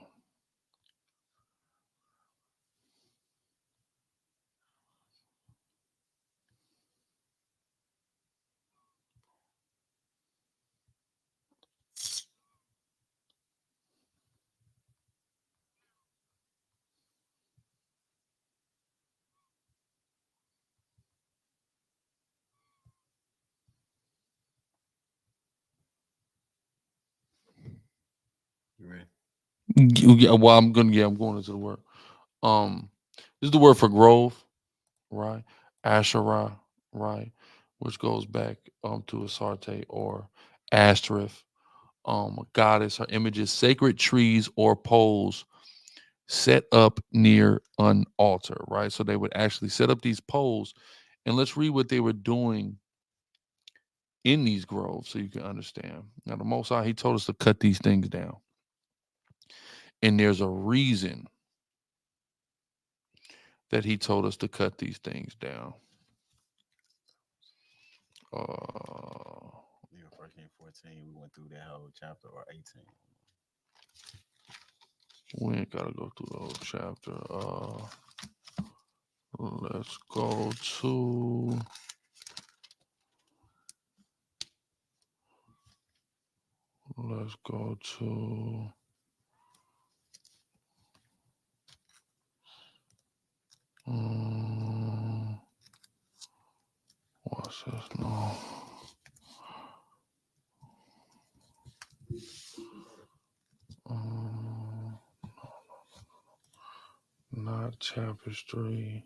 You ready? Yeah, well, I'm going into the word. This is the word for grove, right? Asherah, right? Which goes back to Asarte or Ashtoreth. Goddess, her images, sacred trees or poles set up near an altar, right? So they would actually set up these poles, and let's read what they were doing in these groves so you can understand. Now, the Most High, he told us to cut these things down. And there's a reason that he told us to cut these things down. Yeah, 1 Kings 14. We went through that whole chapter, or 18. We ain't gotta go through the whole chapter. Let's go to what's this? No. Not tapestry.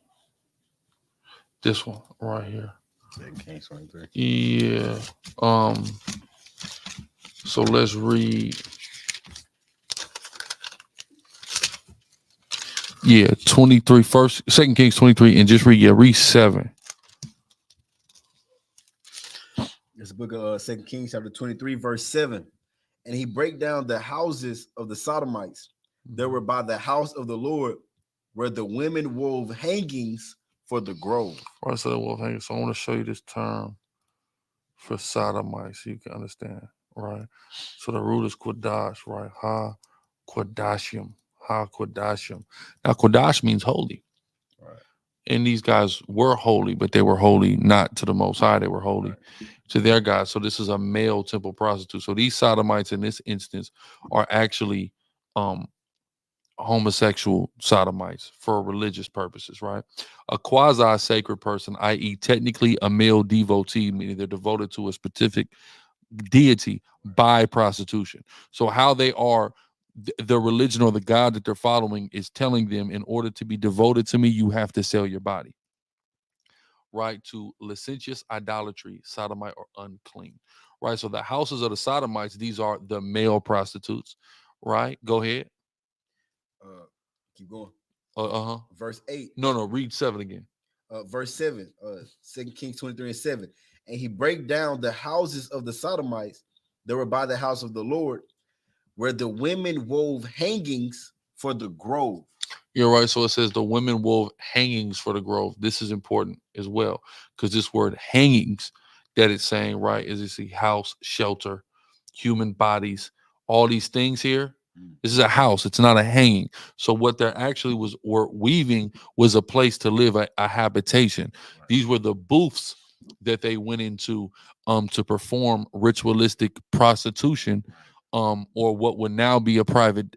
This one right here. 2 Kings 23. Yeah. So let's read. Yeah, 23 first, 2 Kings 23, and just read 7. It's the book of 2 Kings, chapter 23, verse 7. And he break down the houses of the Sodomites that were by the house of the Lord, where the women wove hangings for the grove. Right, so wolf hanging. So I want to show you this term for sodomites so you can understand, right? So the root is quadash, right? Ha quadashim. Ha quadashim. Now quadash means holy. Right. And these guys were holy, but they were holy not to the Most High. They were holy to their God. So this is a male temple prostitute. So these sodomites in this instance are actually homosexual sodomites for religious purposes, right? A quasi-sacred person, i.e., technically a male devotee, meaning they're devoted to a specific deity by prostitution. So how they are, the religion or the God that they're following is telling them, in order to be devoted to me, you have to sell your body, right? To licentious idolatry, sodomite, or unclean, right? So the houses of the sodomites, these are the male prostitutes, right? Go ahead. Keep going. Verse 8. No, read 7 again. Verse 7, 2 Kings 23 and 7. And he break down the houses of the Sodomites that were by the house of the Lord, where the women wove hangings for the grove. You're right. So it says the women wove hangings for the grove. This is important as well, because this word hangings that it's saying, right, is it's a house, shelter, human bodies, all these things here. This is a house. It's not a hanging. So what there actually were weaving was a place to live, a habitation. Right. These were the booths that they went into to perform ritualistic prostitution, or what would now be a private,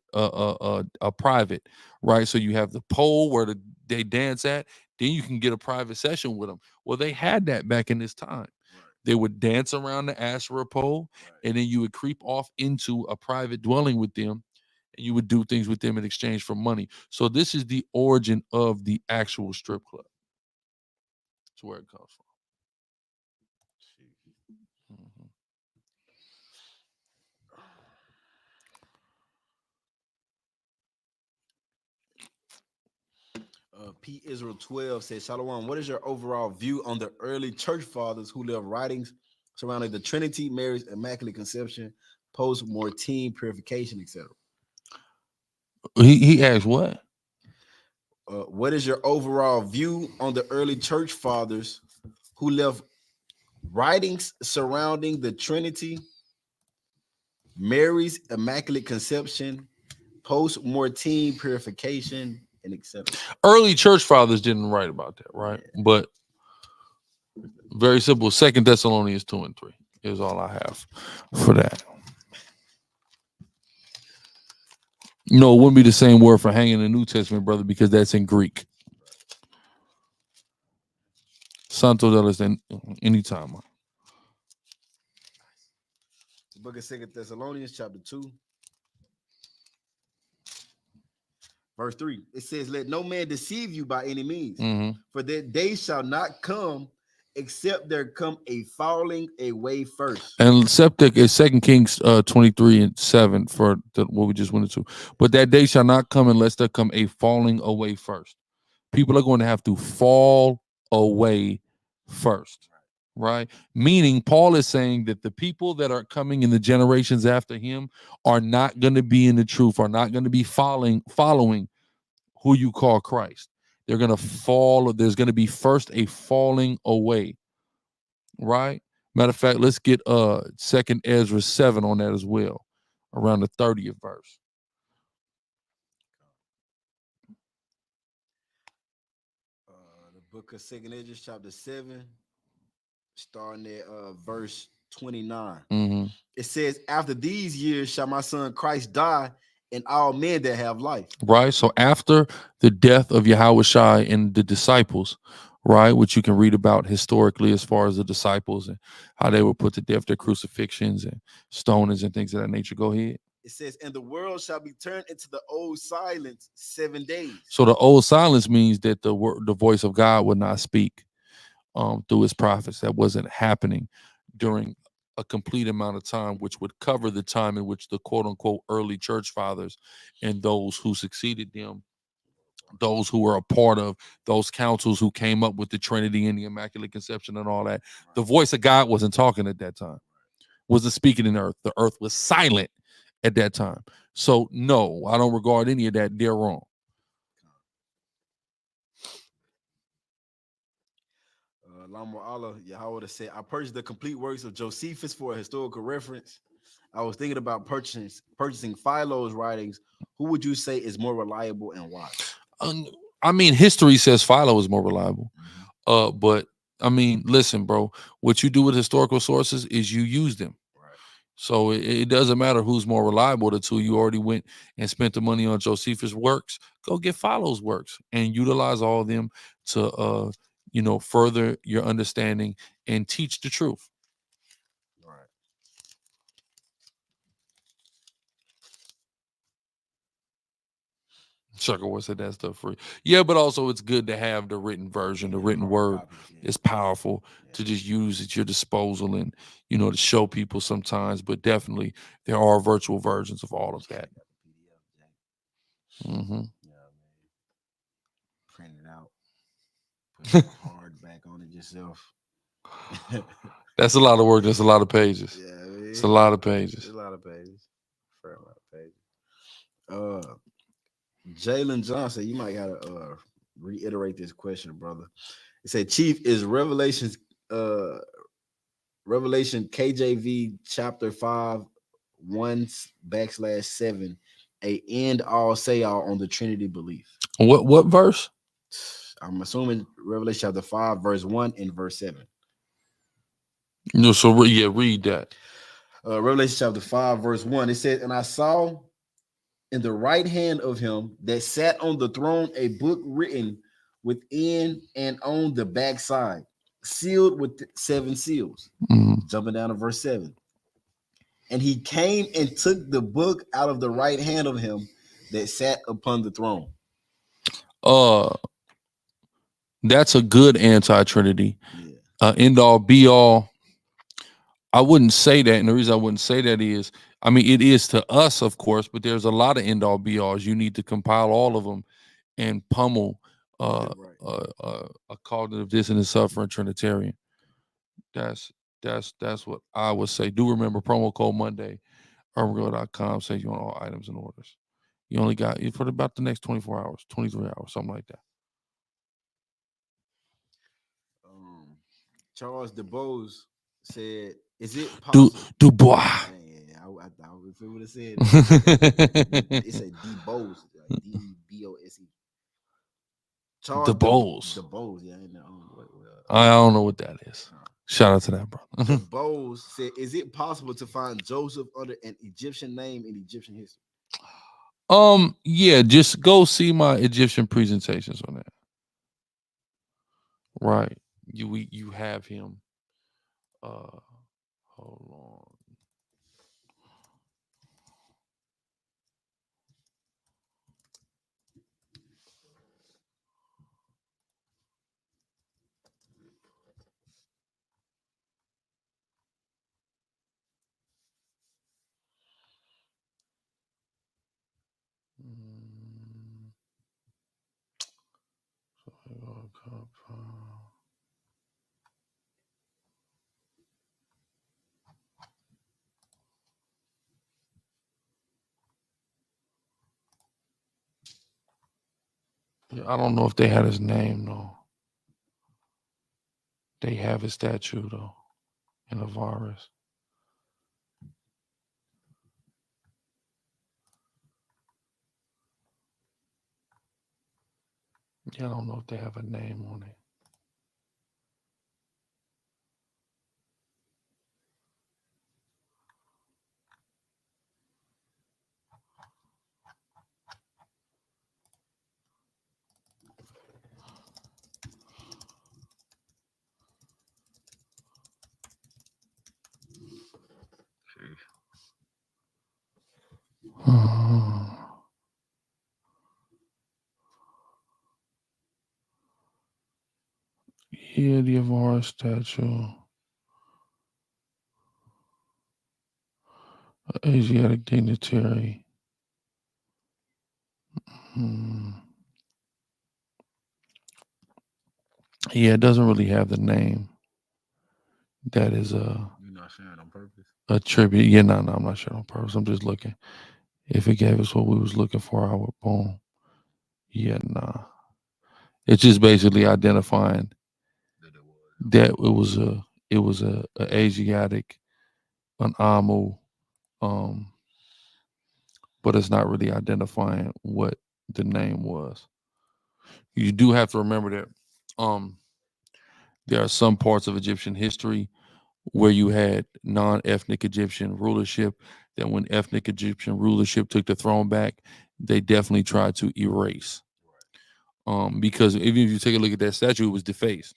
right? So you have the pole where they dance at. then you can get a private session with them. Well, they had that back in this time. They would dance around the Asherah pole, and then you would creep off into a private dwelling with them, and you would do things with them in exchange for money. So this is the origin of the actual strip club. That's where it comes from. P. Israel 12 says, Shalom, what is your overall view on the early church fathers who left writings surrounding the Trinity, Mary's Immaculate Conception, post-mortem purification, etc.? He asked what? What is your overall view on the early church fathers who left writings surrounding the Trinity, Mary's Immaculate Conception, post-mortem purification, and etc.? Early church fathers didn't write about that, right? But very simple. 2 Thessalonians 2 and 3 is all I have for that. No, it wouldn't be the same word for hanging in the New Testament, brother, because that's in Greek. Santo Delis, anytime. The book of 2 Thessalonians, chapter 2, verse 3. It says, let no man deceive you by any means, for that day shall not come except there come a falling away first. And septic is 2 Kings 23 and 7 for what we just went into. But that day shall not come unless there come a falling away first. People are going to have to fall away first, right? Meaning Paul is saying that the people that are coming in the generations after him are not going to be in the truth, are not going to be following who you call Christ. They're going to fall. There's going to be first a falling away, right? Matter of fact, let's get 2 Ezra 7 on that as well, around the 30th verse. The book of 2 Ezra, chapter 7, starting at verse 29. It says, after these years shall my son Christ die, and all men that have life. Right. So after the death of Yahushua and the disciples, right, which you can read about historically as far as the disciples and how they were put to death, their crucifixions and stonings and things of that nature. Go ahead. It says, and the world shall be turned into the old silence 7 days. So the old silence means that the voice of God would not speak through his prophets. That wasn't happening during a complete amount of time, which would cover the time in which the quote unquote early church fathers and those who succeeded them, those who were a part of those councils who came up with the Trinity and the Immaculate Conception and all that. The voice of God wasn't talking at that time, wasn't speaking in the earth. The earth was silent at that time. So no, I don't regard any of that. They're wrong. Lama Allah Yahweh said, I purchased the complete works of Josephus for a historical reference. I was thinking about purchasing Philo's writings. Who would you say is more reliable and why? I mean, history says Philo is more reliable. But I mean, listen, bro, what you do with historical sources is you use them. Right. So it doesn't matter who's more reliable. The two, you already went and spent the money on Josephus' works. Go get Philo's works and utilize all of them to further your understanding and teach the truth. Right. Circle said that stuff free. Yeah, but also it's good to have the written version. The written word is powerful to just use at your disposal and, to show people sometimes. But definitely there are virtual versions of all of that. Print it out. Put hard back on it yourself. That's a lot of work. That's a lot of pages. Yeah, I mean, it's a lot of pages. It's a lot of pages. For a lot of pages. Jalen Johnson, you might gotta reiterate this question, brother. It said, Chief, is Revelation KJV chapter 5 1/7 a end all say all on the Trinity belief? What verse? I'm assuming Revelation chapter 5 verse 1 and verse 7. No, so read that. Revelation chapter 5 verse 1. It says, and I saw in the right hand of him that sat on the throne a book written within and on the backside, sealed with 7 seals. Jumping down to verse 7. And he came and took the book out of the right hand of him that sat upon the throne. That's a good anti-Trinity. Yeah. End all be all. I wouldn't say that, and the reason I wouldn't say that is, I mean, it is to us, of course, but there's a lot of end all be alls. You need to compile all of them and pummel a cognitive dissonance suffering Trinitarian. That's what I would say. Do remember promo code Monday, urbangrilla.com, says you on all items and orders. You only got it for about the next 24 hours, 23 hours, something like that. Charles DeBose said, "Is it possible?" Dubois. I if it would have said it said DeBose, like DBOSE. Charles DeBose. Yeah, I don't know what that is. Shout out to that, bro. DeBose said, "Is it possible to find Joseph under an Egyptian name in Egyptian history?" Yeah, just go see my Egyptian presentations on that. Right. You have him. Hold on. Yeah, I don't know if they had his name though. They have his statue though in the virus. Yeah, I don't know if they have a name on it. Yeah, the Avara statue. Asiatic dignitary. Yeah, it doesn't really have the name. That is You're not sharing on purpose. A tribute. Yeah, no, I'm not sharing on purpose. I'm just looking. If it gave us what we was looking for, I would boom. Yeah, nah. It's just basically identifying that it was a Asiatic, an Amu, but it's not really identifying what the name was. You do have to remember that there are some parts of Egyptian history where you had non-ethnic Egyptian rulership, that when ethnic Egyptian rulership took the throne back, they definitely tried to erase. Because even if you take a look at that statue, it was defaced.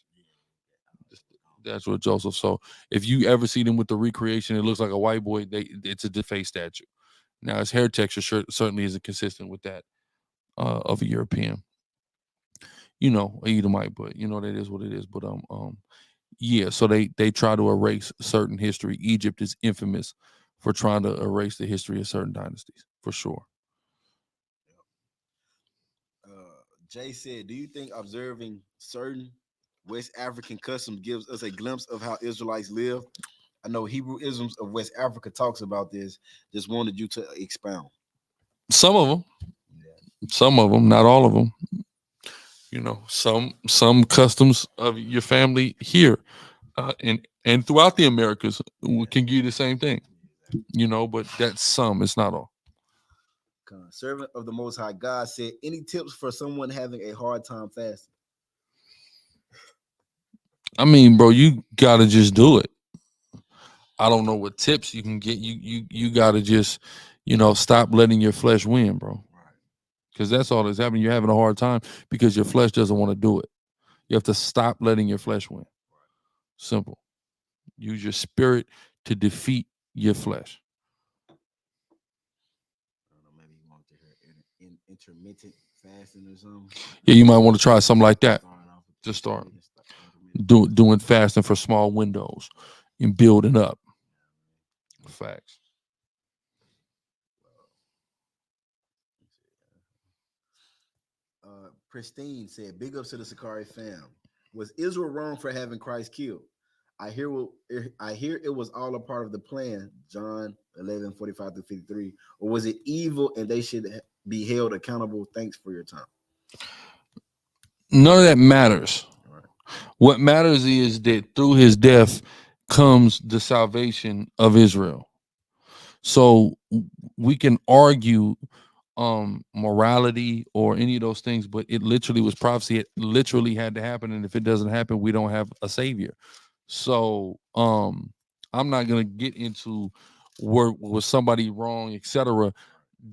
That's what Joseph. So if you ever see them with the recreation, it looks like a white boy. It's a defaced statue. Now his hair texture certainly isn't consistent with that of a European. You know, a Edomite, but you know that is what it is. But yeah. So they try to erase certain history. Egypt is infamous for trying to erase the history of certain dynasties, for sure. Jay said, "Do you think observing certain West African customs gives us a glimpse of how Israelites live?" I know Hebrew isms of West Africa talks about this. Just wanted you to expound. Some of them, not all of them. You know, some customs of your family here and throughout the Americas can give you the same thing. You know, but that's some. It's not all. Servant of the Most High God said, "Any tips for someone having a hard time fasting?" I mean, bro, you gotta just do it. I don't know what tips you can get. You gotta just, stop letting your flesh win, bro. because that's all that's happening. You're having a hard time because your flesh doesn't want to do it. You have to stop letting your flesh win. Simple. Use your spirit to defeat your flesh. I don't know, maybe you want to hear intermittent fasting or something. Yeah, you might want to try something like that. Just start intermittent. doing fasting for small windows and building up. Facts. Pristine said, "Big ups to the SICARRI fam. Was Israel wrong for having Christ killed? I hear it was all a part of the plan, John 11:45-53, or was it evil and they should be held accountable? Thanks for your time." None of that matters. All right. What matters is that through his death comes the salvation of Israel. So we can argue morality or any of those things, but it literally was prophecy. It literally had to happen, and if it doesn't happen, we don't have a savior. So I'm not gonna get into was somebody wrong, etc.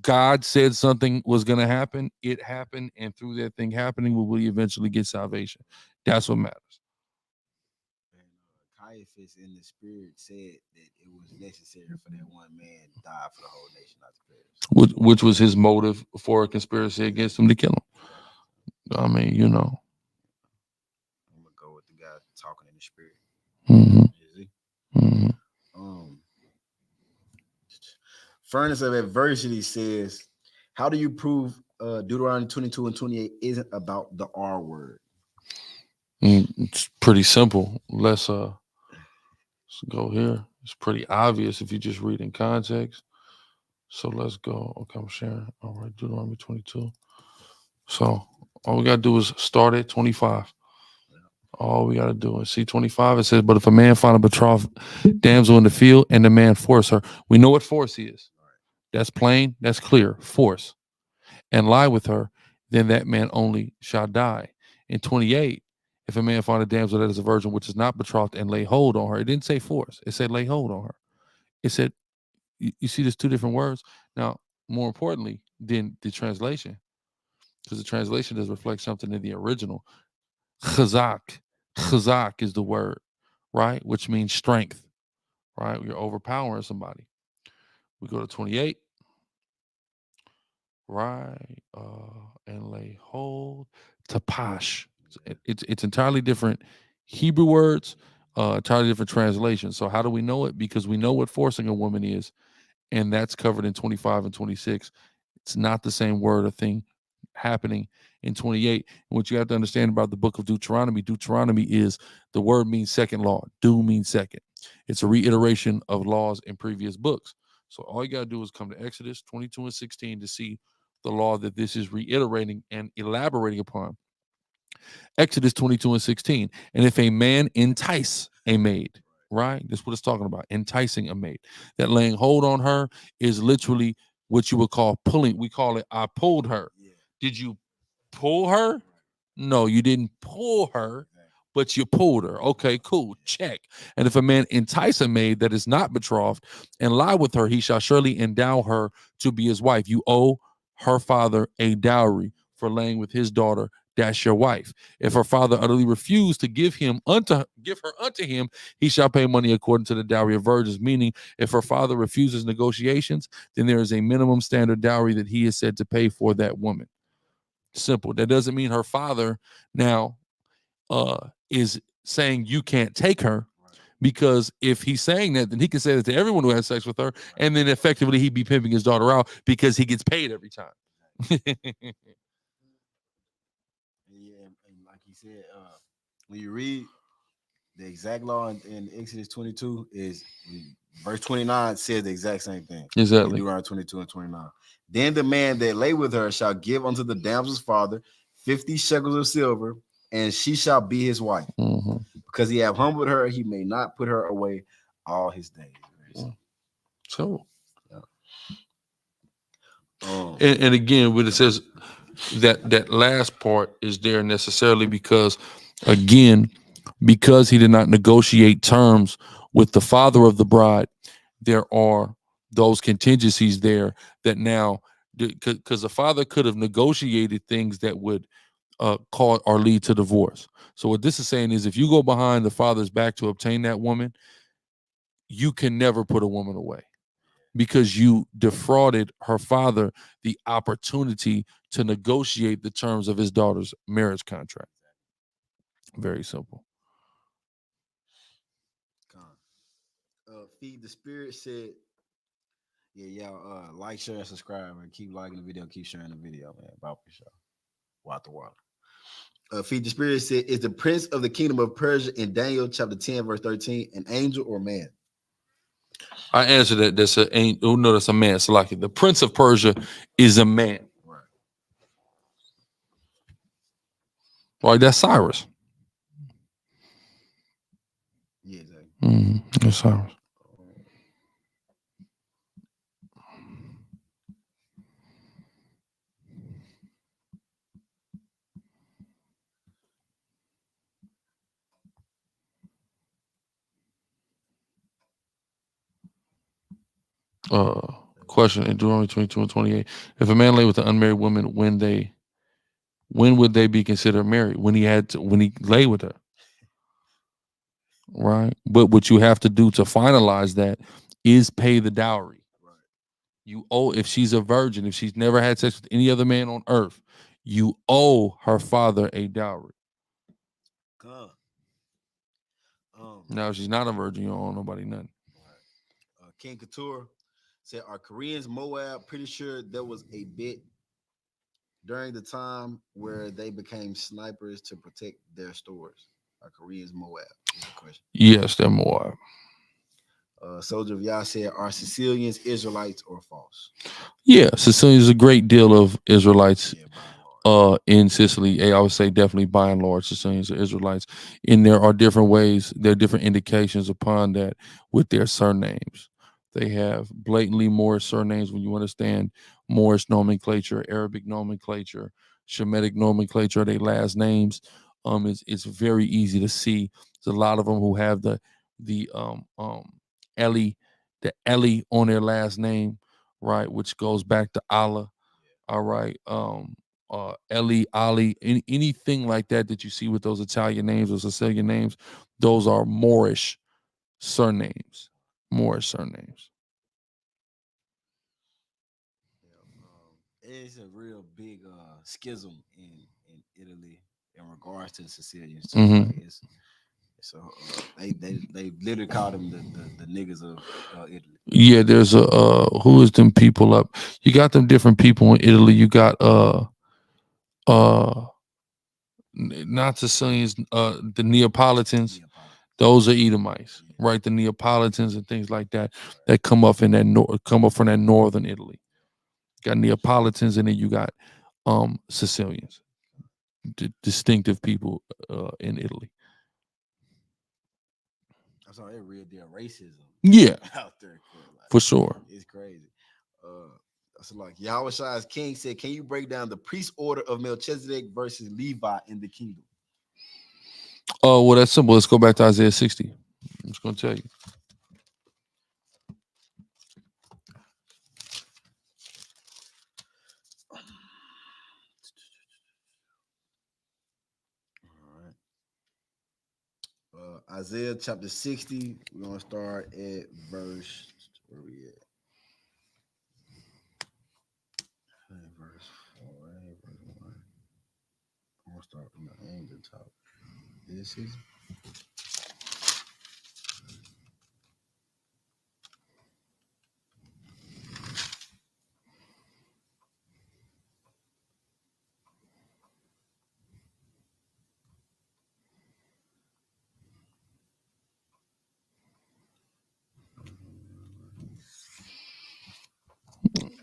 God said something was gonna happen, it happened, and through that thing happening, we will eventually get salvation. That's what matters. And Caiaphas in the spirit said that it was necessary for that one man to die for the whole nation not to perish. Which was his motive for a conspiracy against him to kill him. I mean, you know. I'm gonna go with the guy talking in the spirit. Mm-hmm. Is he? Mm-hmm. Furnace of Adversity says, "How do you prove Deuteronomy 22 and 28 isn't about the R word?" It's pretty simple. Let's go here. It's pretty obvious if you just read in context. So let's go. Okay, I'm sharing. All right, Deuteronomy 22. So all we gotta do is start at 25. All we gotta do is see 25. It says, "But if a man find a betrothed damsel in the field and the man force her," we know what force is. That's plain. That's clear. Force. "And lie with her, then that man only shall die." In 28, if a man find a damsel that is a virgin which is not betrothed and lay hold on her, it didn't say force. It said lay hold on her. It said, you see, there's two different words. Now, more importantly than the translation, because the translation does reflect something in the original. Chazak. Chazak is the word, right? Which means strength, right? You're overpowering somebody. We go to 28. Right, and lay hold, tapash. It's entirely different Hebrew words, entirely different translations. So how do we know it? Because we know what forcing a woman is, and that's covered in 25 and 26. It's not the same word or thing happening in 28. And what you have to understand about the book of Deuteronomy is the word means second law. Do means second. It's a reiteration of laws in previous books. So all you got to do is come to Exodus 22 and 16 to see the law that this is reiterating and elaborating upon. Exodus 22 and 16. "And if a man entice a maid," right? That's what it's talking about, enticing a maid. That laying hold on her is literally what you would call pulling. We call it, I pulled her. Yeah. Did you pull her? No, you didn't pull her, but you pulled her. Okay, cool. Check. "And if a man entice a maid that is not betrothed and lie with her, he shall surely endow her to be his wife. You owe her father a dowry for laying with his daughter. That's your wife. If her father utterly refused to give her unto him, he shall pay money according to the dowry of virgins." Meaning, if her father refuses negotiations, then there is a minimum standard dowry that he is said to pay for that woman. Simple. That doesn't mean her father now is saying you can't take her, because if he's saying that, then he can say that to everyone who has sex with her, and then effectively he'd be pimping his daughter out because he gets paid every time. Yeah, and like he said, when you read the exact law in Exodus 22, is verse 29 says the exact same thing. Exactly. Deuteronomy 22 and 29. "Then the man that lay with her shall give unto the damsel's father 50 shekels of silver, and she shall be his wife. Mm-hmm. Because he have humbled her, he may not put her away all his days." So, yeah. And again, when it says that last part is there necessarily because, again, because he did not negotiate terms with the father of the bride, there are those contingencies there that now because the father could have negotiated things that would cause or lead to divorce. So what this is saying is, if you go behind the father's back to obtain that woman, you can never put a woman away, because you defrauded her father the opportunity to negotiate the terms of his daughter's marriage contract. Very simple. Feed the Spirit said, yeah, y'all like, share, and subscribe, and keep liking the video, keep sharing the video, man. About the show. Watch the world. Feed the Spirit said, is the prince of the kingdom of Persia in Daniel chapter 10, verse 13, an angel or man? I answered that. That's a ain't. Oh no, that's a man. So like the prince of Persia is a man. Right. That's Cyrus. Yeah, exactly. That's Cyrus. Question in Deuteronomy 22 and 28. If a man lay with an unmarried woman, when would they be considered married? When he lay with her. Right. But what you have to do to finalize that is pay the dowry. Right. You owe, if she's a virgin, if she's never had sex with any other man on earth, you owe her father a dowry. Now, if she's not a virgin, you don't owe nobody nothing. Right. King Couture said, are Koreans Moab? Pretty sure there was a bit during the time where they became snipers to protect their stores. Are Koreans Moab? Is the question. Yes, they're Moab. Soldier of Yah said, are Sicilians Israelites or false? Yeah, Sicilians, a great deal of Israelites in Sicily. I would say definitely by and large Sicilians are Israelites. And there are different ways, there are different indications upon that with their surnames. They have blatantly Moorish surnames when you understand Moorish nomenclature, Arabic nomenclature, Shemitic nomenclature, their last names. It's very easy to see. There's a lot of them who have the Eli on their last name, right, which goes back to Allah. All right. Eli, Ali, anything like that you see with those Italian names or Sicilian names, those are Moorish surnames. Moorish surnames. It's a real big schism in Italy in regards to the Sicilians. So they literally call them the niggas of Italy. Yeah, there's a who is them people up? You got them different people in Italy. You got not Sicilians, the Neapolitans. Those are Edomites, right? The Neapolitans and things like that come up from that northern Italy. You got Neapolitans, and then you got Sicilians, distinctive people in Italy. I'm sorry, it's real deal racism. Yeah, out there, like, for sure. It's crazy. So like Yahweh Shai's king said, can you break down the priest order of Melchizedek versus Levi in the kingdom? Oh, well, that's simple. Let's go back to Isaiah 60. I'm just going to tell you. All right. Isaiah chapter 60. We're going to start at verse, where we at? Verse 4, verse 1. I'm going to start from the end of the top. This is.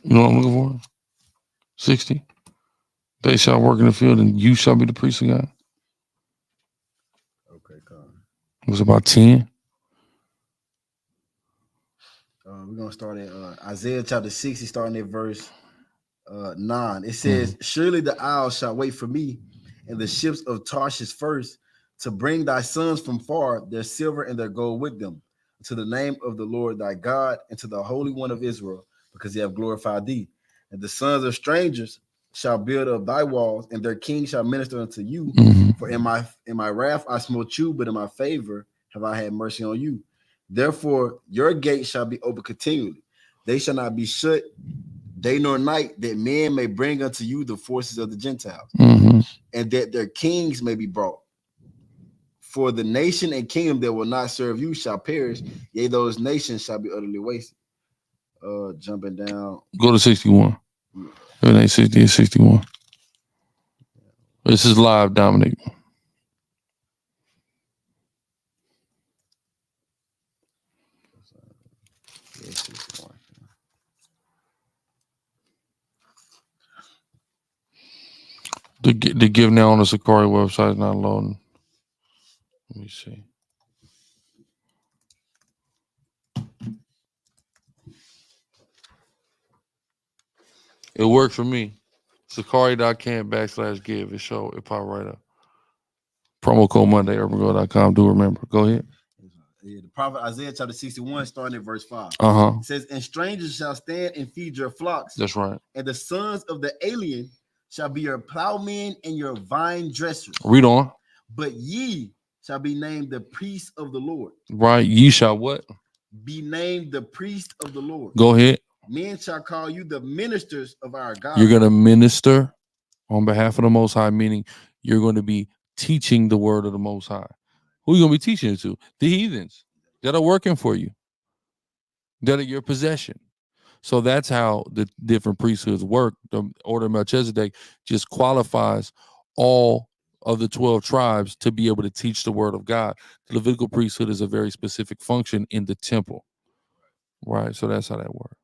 You know what I'm looking for? 60. They shall work in the field, and you shall be the priest of God. Okay, come. It was about 10. We're going to start at Isaiah chapter 60, starting at verse 9. It says, surely the isles shall wait for me, and the ships of Tarshish first, to bring thy sons from far, their silver and their gold with them, to the name of the Lord thy God, and to the Holy One of Israel, because they have glorified thee. And the sons of strangers shall build up thy walls, and their king shall minister unto you. For in my wrath I smote you, but in my favor have I had mercy on you. Therefore your gates shall be open continually; they shall not be shut day nor night, that men may bring unto you the forces of the Gentiles, and that their kings may be brought. For the nation and kingdom that will not serve you shall perish; yea, those nations shall be utterly wasted. Jumping down. Go to 61. It ain't 60, it's 61. This is live, Dominic. The give now on the SICARRII website is not loading. Let me see. It worked for me. SICARRII.com/give. It show it pop right up. Promo code Monday, urbangrow.com. Do remember. Go ahead. Yeah, the prophet Isaiah chapter 61, starting at verse 5. It says, and strangers shall stand and feed your flocks. That's right. And the sons of the alien shall be your plowmen and your vine dressers. Read on. But ye shall be named the priests of the Lord. Right. Ye shall what? Be named the priest of the Lord. Go ahead. Men shall call you the ministers of our God. You're going to minister on behalf of the Most High, meaning you're going to be teaching the word of the Most High. Who are you going to be teaching it to? The heathens that are working for you, that are your possession. So that's how the different priesthoods work. The order of Melchizedek just qualifies all of the 12 tribes to be able to teach the word of God. The Levitical priesthood is a very specific function in the temple. Right. So that's how that works.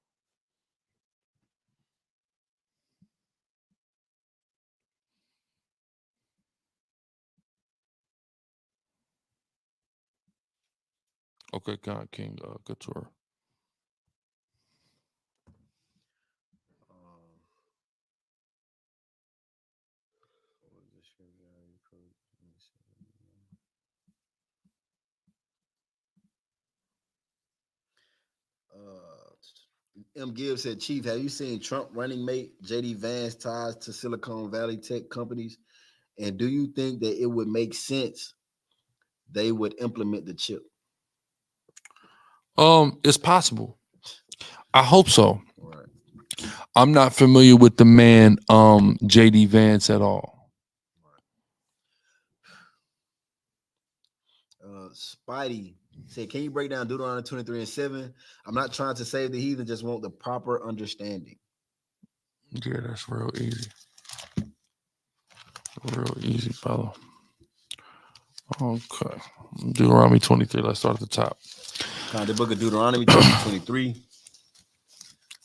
Okay, King Couture. M. Gibbs said, Chief, have you seen Trump running mate JD Vance ties to Silicon Valley tech companies? And do you think that it would make sense they would implement the chip? It's possible. I hope so. Right. I'm not familiar with the man JD Vance at all. Spidey said, can you break down Deuteronomy 23:7? I'm not trying to save the heathen, just want the proper understanding. Yeah, that's real easy. Real easy, fella. Okay. Deuteronomy 23. Let's start at the top. The book of Deuteronomy, chapter 23.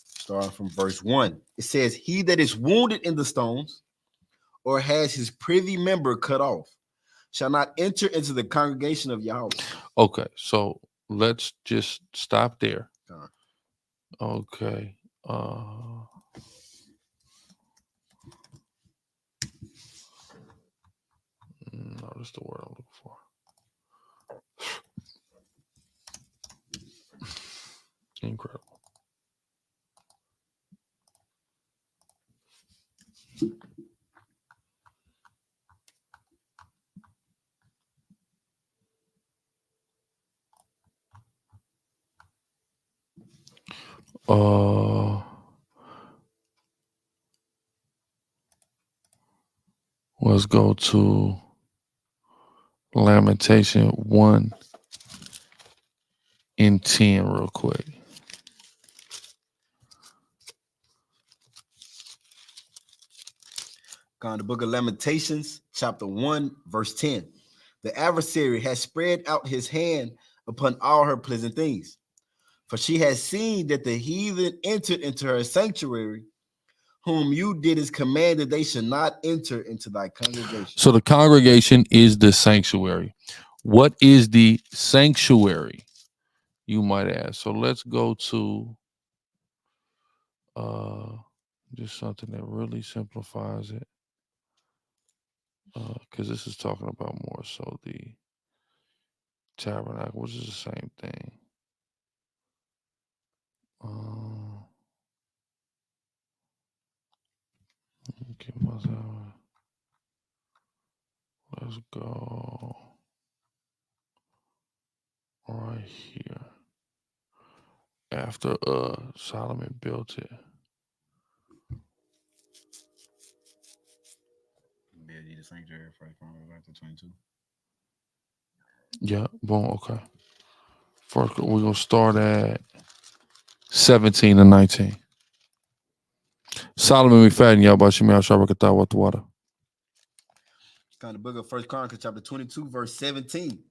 Starting from verse 1. It says, he that is wounded in the stones or has his privy member cut off shall not enter into the congregation of Yahweh. Okay, so let's just stop there. Okay. No, that's the word I'm looking for. Incredible. Let's go to Lamentation 1:10 real quick. The book of Lamentations, chapter 1, verse 10. The adversary has spread out his hand upon all her pleasant things. For she has seen that the heathen entered into her sanctuary, whom you didst command that they should not enter into thy congregation. So the congregation is the sanctuary. What is the sanctuary, you might ask? So let's go to just something that really simplifies it. Because this is talking about more so the tabernacle, which is the same thing. Let's go right here. After Solomon built it. Build the sanctuary first, after 22. Yeah, boom, okay. First, we're gonna start at 17 and 19. Solomon McFadden, Yabashimi Ashabakata with the water. Kind of book of First Chronicles, chapter 22, verse 17.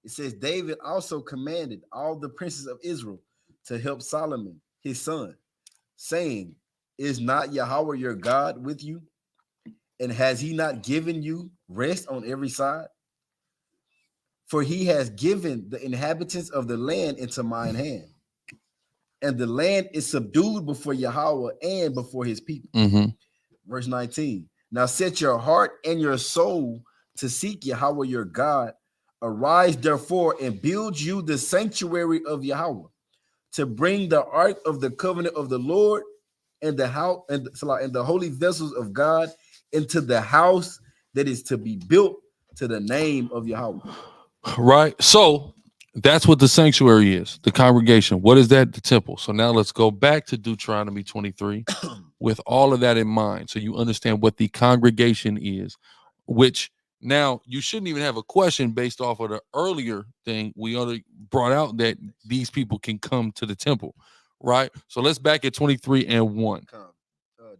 It says, David also commanded all the princes of Israel to help Solomon, his son, saying, Is not Yahweh your God with you? And has he not given you rest on every side? For he has given the inhabitants of the land into mine hand. And the land is subdued before Yahweh and before his people. Verse 19. Now set your heart and your soul to seek Yahweh your God. Arise therefore and build you the sanctuary of Yahweh, to bring the ark of the covenant of the Lord and the house and the holy vessels of God into the house that is to be built to the name of Yahweh. Right. So that's what the sanctuary is, the congregation. What is that? The temple. So now let's go back to Deuteronomy 23 with all of that in mind, so you understand what the congregation is, which now you shouldn't even have a question based off of the earlier thing. We already brought out that these people can come to the temple, right? So let's back at 23 and 1.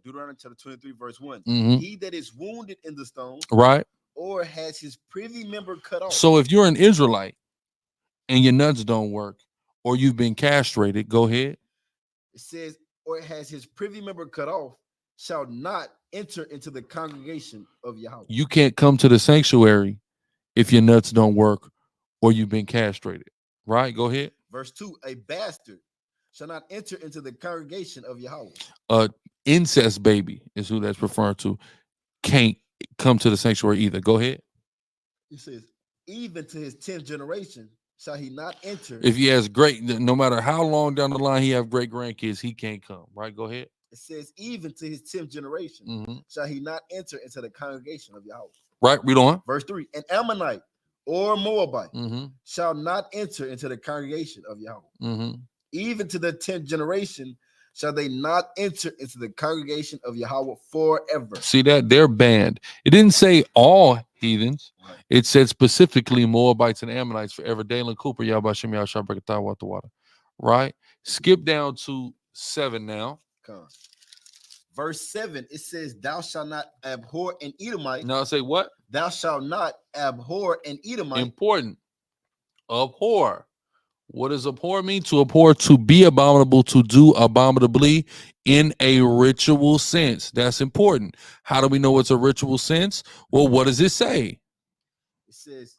Deuteronomy chapter 23, verse 1. Mhm. He that is wounded in the stone, Right. or has his privy member cut off. So if you're an Israelite and your nuts don't work, or you've been castrated, go ahead. It says, or has his privy member cut off, shall not enter into the congregation of Yahweh. You can't come to the sanctuary if your nuts don't work or you've been castrated. Right? Go ahead. Verse 2, a bastard shall not enter into the congregation of Yahweh. Incest baby is who that's referring to. Can't come to the sanctuary either. Go ahead. It says, even to his 10th generation shall he not enter. If he has no matter how long down the line he have great grandkids, he can't come. Right? Go ahead. It says, even to his 10th generation shall he not enter into the congregation of Yahweh. Right? Read on. Verse 3, an Ammonite or Moabite shall not enter into the congregation of Yahweh. Even to the 10th generation shall they not enter into the congregation of Yahweh forever. See that? They're banned. It didn't say all heathens. Right. It said specifically Moabites and Ammonites forever. Dalen Cooper, Yabashim Yashabrakata with the water. Right? Skip down to 7 now. Come. Verse 7, it says, thou shalt not abhor an Edomite. Now say what? Thou shalt not abhor an Edomite. Important. Abhor. What does abhor mean? To abhor, to be abominable, to do abominably in a ritual sense. That's important. How do we know it's a ritual sense? Well, what does it say? It says,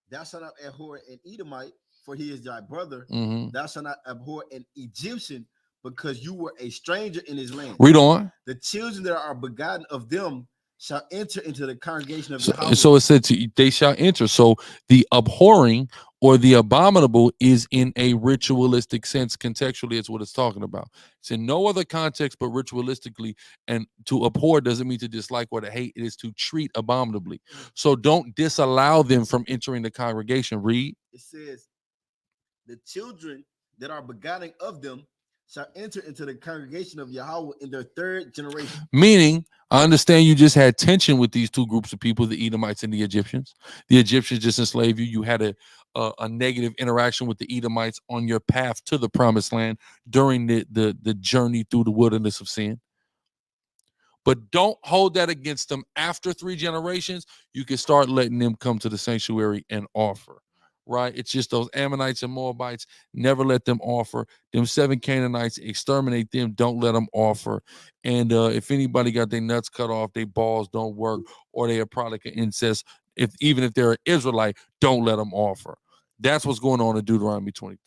thou shalt not abhor an Edomite, for he is thy brother. Thou shalt not abhor an Egyptian, because you were a stranger in his land. Read on. The children that are begotten of them shall enter into the congregation of Yahweh. So it said they shall enter. So the abhorring or the abominable is in a ritualistic sense. Contextually, it's what it's talking about. It's in no other context but ritualistically. And to abhor doesn't mean to dislike or to hate. It is to treat abominably. So don't disallow them from entering the congregation. Read. It says, the children that are begotten of them shall enter into the congregation of Yahweh in their 3rd generation. Meaning, I understand you just had tension with these two groups of people, the Edomites and the Egyptians. The Egyptians just enslaved you. You had a negative interaction with the Edomites on your path to the promised land during the journey through the wilderness of sin. But don't hold that against them. After 3 generations, you can start letting them come to the sanctuary and offer. Right? It's just those Ammonites and Moabites. Never let them offer. Them 7 Canaanites, exterminate them. Don't let them offer. And if anybody got their nuts cut off, their balls don't work, or they are product of incest, even if they're an Israelite, don't let them offer. That's what's going on in Deuteronomy 23.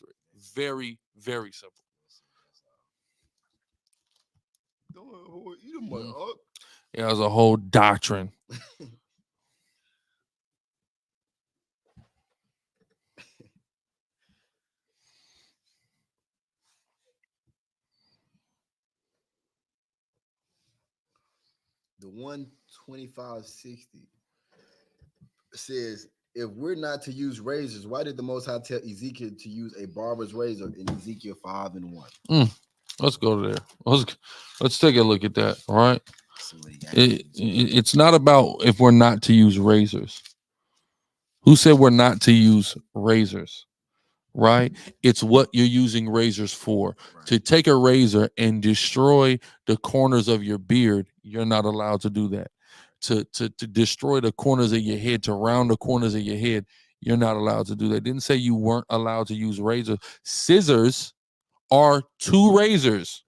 Very, very simple. Yeah, there's a whole doctrine. 125:60 says, if we're not to use razors, why did the Most High tell Ezekiel to use a barber's razor in Ezekiel 5:1? Let's go there. Let's take a look at that. All right. It's not about if we're not to use razors. Who said we're not to use razors? Right? It's what you're using razors for. Right. To take a razor and destroy the corners of your beard, you're not allowed to do that. To destroy the corners of your head, to round the corners of your head, you're not allowed to do that. Didn't say you weren't allowed to use razors. Scissors are two razors.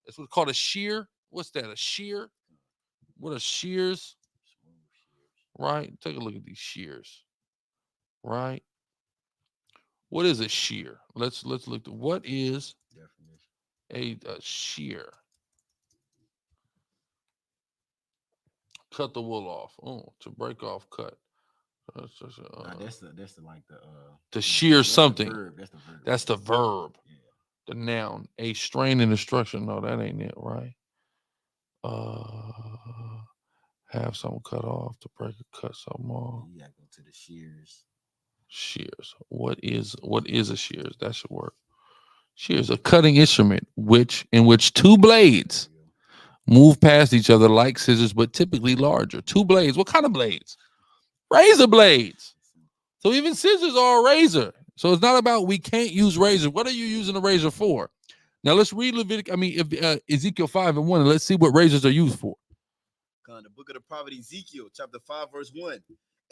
That's what's called a shear. What's that? A shear? What are shears? Right? Take a look at these shears. Right? What is a shear? Let's look at what is a shear. Cut the wool off. Oh, to break off, cut. That's the like the to shear something. That's the verb. That's the verb. Yeah. The noun. A strain in the structure. No, that ain't it, right? Have something cut off, to break or cut something off. You gotta go to the shears. Shears. What is a shears? That should work. Shears, a cutting instrument in which two blades move past each other like scissors, but typically larger. Two blades. What kind of blades? Razor blades. So even scissors are a razor. So it's not about we can't use razor. What are you using a razor for? Now let's read Ezekiel 5:1, and let's see what razors are used for. The book of the prophet Ezekiel, chapter 5:1.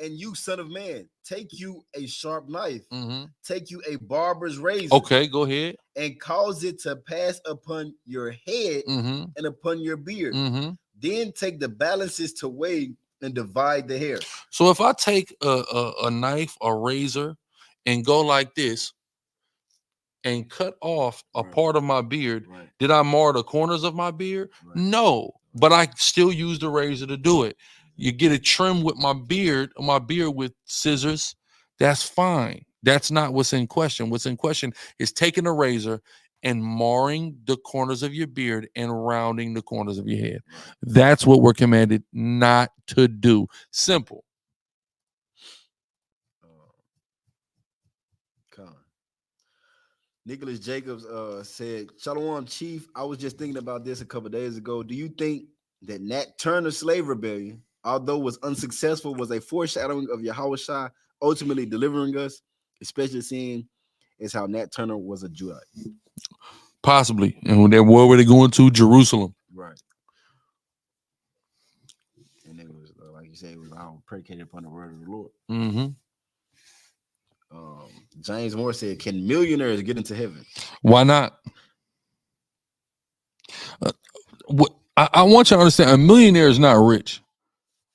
And you, son of man, take you a sharp knife, take you a barber's razor. Okay, go ahead. And cause it to pass upon your head and upon your beard. Then take the balances to weigh and divide the hair. So if I take a knife, a razor, and go like this and cut off a part of my beard, did I mar the corners of my beard? No, but I still use the razor to do it. You get it trimmed with my beard with scissors, that's fine. That's not what's in question. What's in question is taking a razor and marring the corners of your beard and rounding the corners of your head. That's what we're commanded not to do. Simple. Nicholas Jacobs said, Shalom, Chief. I was just thinking about this a couple days ago. Do you think that Nat Turner's slave rebellion, although was unsuccessful, was a foreshadowing of Yahushua ultimately delivering us, especially seeing as how Nat Turner was a Judite? Possibly. And where were they going to? Jerusalem. Right. And it was, like you said, it was all predicated upon the word of the Lord. James Moore said, can millionaires get into heaven? Why not? I want you to understand, a millionaire is not rich.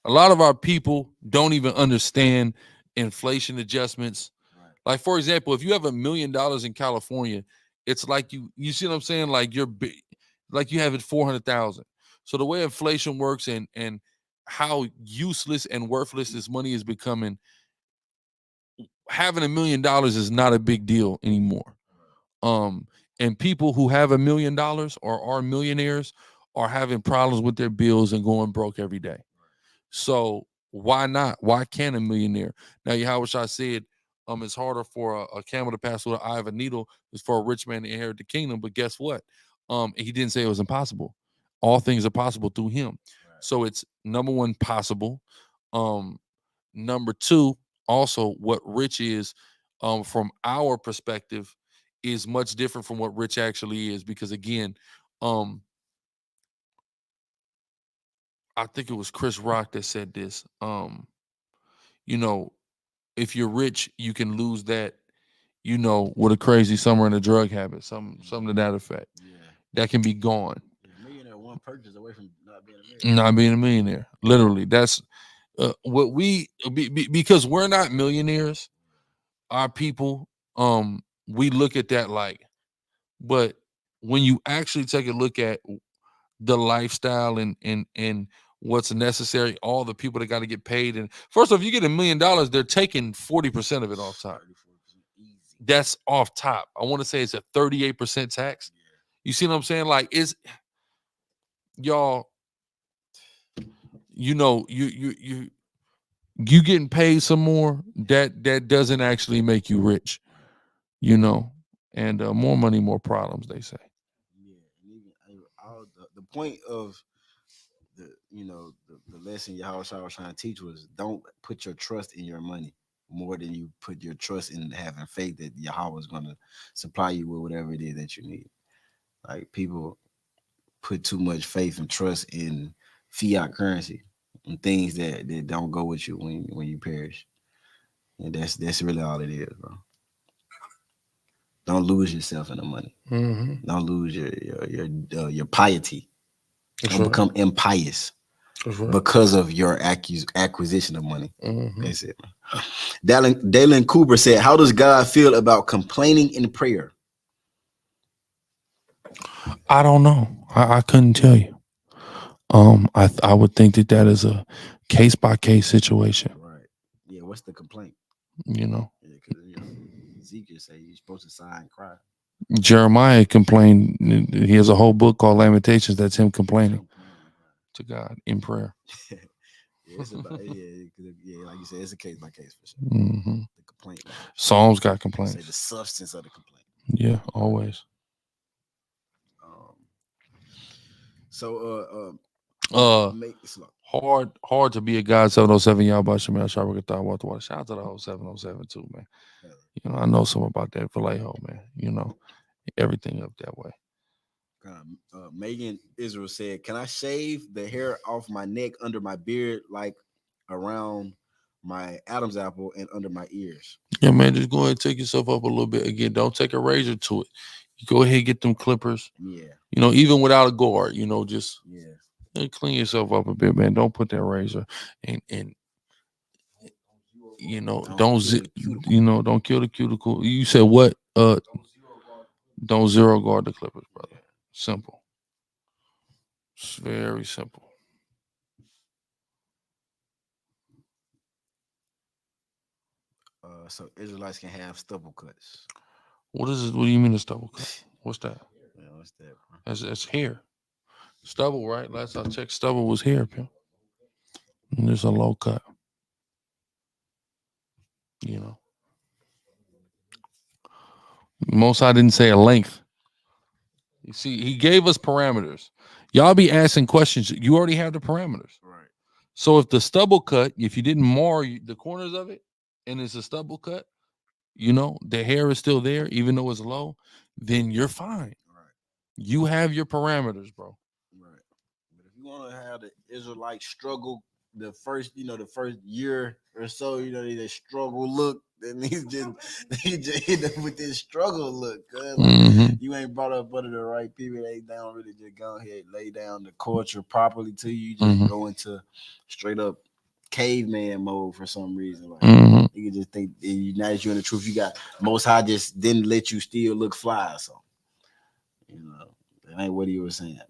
A lot of our people don't even understand inflation adjustments. Like, for example, if you have $1 million in California, it's like you see what I'm saying? Like you're big, like you have it 400,000. So the way inflation works and how useless and worthless this money is becoming, having $1 million is not a big deal anymore. And people who have $1 million or are millionaires are having problems with their bills and going broke every day. So why not? Why can't a millionaire? Now, Yahushua said, it's harder for a camel to pass through the eye of a needle is for a rich man to inherit the kingdom. But guess what? He didn't say it was impossible. All things are possible through him. Right. So it's number one, possible. Number two, also what rich is, from our perspective, is much different from what rich actually is. Because again, I think it was Chris Rock that said this. If you're rich, you can lose that, with a crazy summer and a drug habit, something to that effect. Yeah. That can be gone. Yeah, millionaire one purchase away from not being a millionaire. Literally, that's what because we're not millionaires. Our people, we look at that like, but when you actually take a look at the lifestyle and what's necessary, all the people that got to get paid, and first off, you get $1 million, they're taking 40% of it off top. That's off top. I want to say it's a 38% tax. You see what I'm saying? Like, y'all, you know, you getting paid some more, that doesn't actually make you rich, you know. And more money, more problems, they say. Yeah, and even all the point of the the lesson Yahushua was trying to teach was don't put your trust in your money more than you put your trust in having faith that Yahweh is going to supply you with whatever it is that you need. Like people put too much faith and trust in fiat currency and things that don't go with you when you perish. And that's really all it is, bro. Don't lose yourself in the money. Mm-hmm. Don't lose your piety. That's Don't right. become impious That's right. because of your acquisition of money. Mm-hmm. That's it. Dalen Cooper said, "How does God feel about complaining in prayer?" I don't know. I couldn't tell you. I would think that is a case by case situation. Right. Yeah. What's the complaint? You know, Yeah, because Ezekiel say you're supposed to sigh and cry. Jeremiah complained. He has a whole book called Lamentations. That's him complaining to God in prayer. Yeah, it's about yeah, like you said, it's a case by case for sure. Mm-hmm. The complaint. Psalms got Say complaints. the substance of the complaint. Yeah, always. So make it slow. Hard to be a God 707. Y'all about Shemel Shabbat Water. Shout out to the whole 707 too, man. You know, I know something about that Vallejo, man. You know, everything up that way. Megan Israel said, "Can I shave the hair off my neck under my beard, like around my Adam's apple and under my ears?" Yeah, man, just go ahead and take yourself up a little bit. Again, don't take a razor to it. You go ahead and get them clippers. Yeah. You know, even without a guard, you know, just yeah, clean yourself up a bit, man. Don't put that razor and you know, don't kill the cuticle. You said what? Don't zero guard the clippers, brother. Simple. It's very simple. So Israelites can have stubble cuts. What is it? What do you mean a stubble cut? What's that? Yeah, what's that, bro? That's hair. Stubble, right? Last I checked, stubble was hair, pimp. And there's a low cut. You know. Most I didn't say a length. You see, he gave us parameters. Y'all be asking questions. You already have the parameters. Right. So if the stubble cut, if you didn't mar the corners of it, and it's a stubble cut, you know, the hair is still there, even though it's low, then you're fine. Right. You have your parameters, bro. Right. But if you want to have the Israelite struggle the first year or so, they struggle look, then he just hit them with this struggle look. Like, you ain't brought up under the right people. They don't really just go ahead lay down the culture properly to you. You just go into straight up caveman mode for some reason. Like you can just think now that you're in the truth, you got Most High just didn't let you still look fly. So that ain't what he was saying.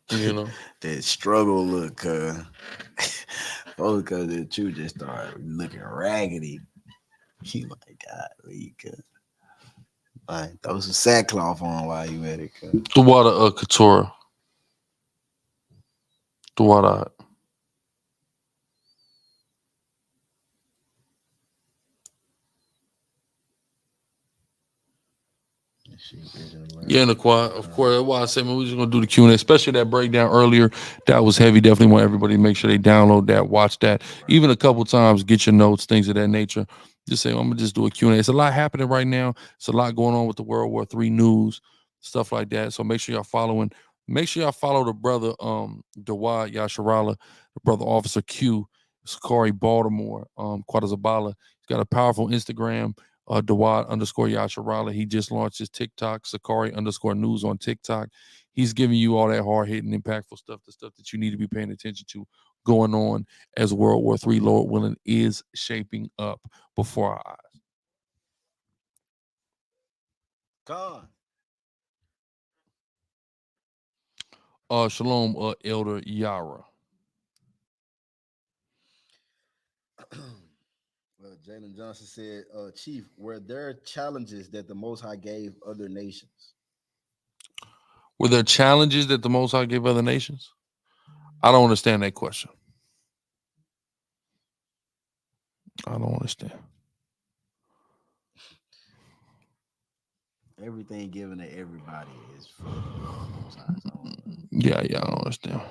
You know, that struggle look, because that you just started looking raggedy. You like, God, like throw some sackcloth on while you at it. the water couture. The water. Yeah, in the quad, of course. That's why I say, man, we're just gonna do the Q&A, especially that breakdown earlier. That was heavy. Definitely want everybody to make sure they download that, watch that, even a couple times, get your notes, things of that nature. Just say, I'm gonna just do a Q&A. It's a lot happening right now. It's a lot going on with the World War III news, stuff like that. So make sure y'all following. Make sure y'all follow the brother Dawad Yasharala, the brother Officer Q, SICARRI Baltimore, Quadazabala. He's got a powerful Instagram. Dawad _Yasharala. He just launched his TikTok, SICARRI _news on TikTok. He's giving you all that hard hitting, impactful stuff, the stuff that you need to be paying attention to going on as World War III, Lord willing, is shaping up before our eyes. God. Shalom, Elder Yara. Jalen Johnson said, Chief, were there challenges that the Most High gave other nations? Were there challenges that the Most High gave other nations? I don't understand that question. I don't understand. Everything given to everybody is for the Most High's own. Yeah, I don't understand.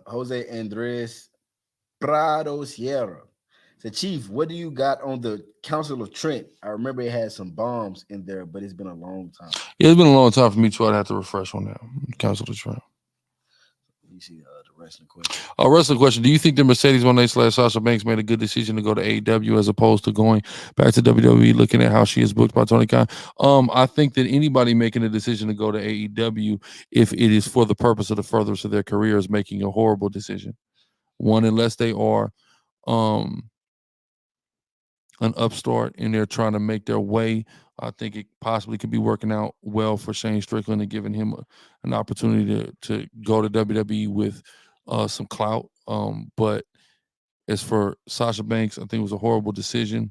Jose Andres Prado Sierra said, Chief, what do you got on the Council of Trent? I remember it had some bombs in there, but it's been a long time. Yeah, it's been a long time for me too. I'd have to refresh on that. Council of Trent. You see the wrestling question. Wrestling question. Do you think the Mercedes Moné / Sasha Banks made a good decision to go to AEW as opposed to going back to WWE, looking at how she is booked by Tony Khan? I think that anybody making a decision to go to AEW, if it is for the purpose of the furtherance of their career, is making a horrible decision. One, unless they are an upstart and they're trying to make their way, I think it possibly could be working out well for Shane Strickland and giving him an opportunity to go to WWE with some clout. But as for Sasha Banks, I think it was a horrible decision.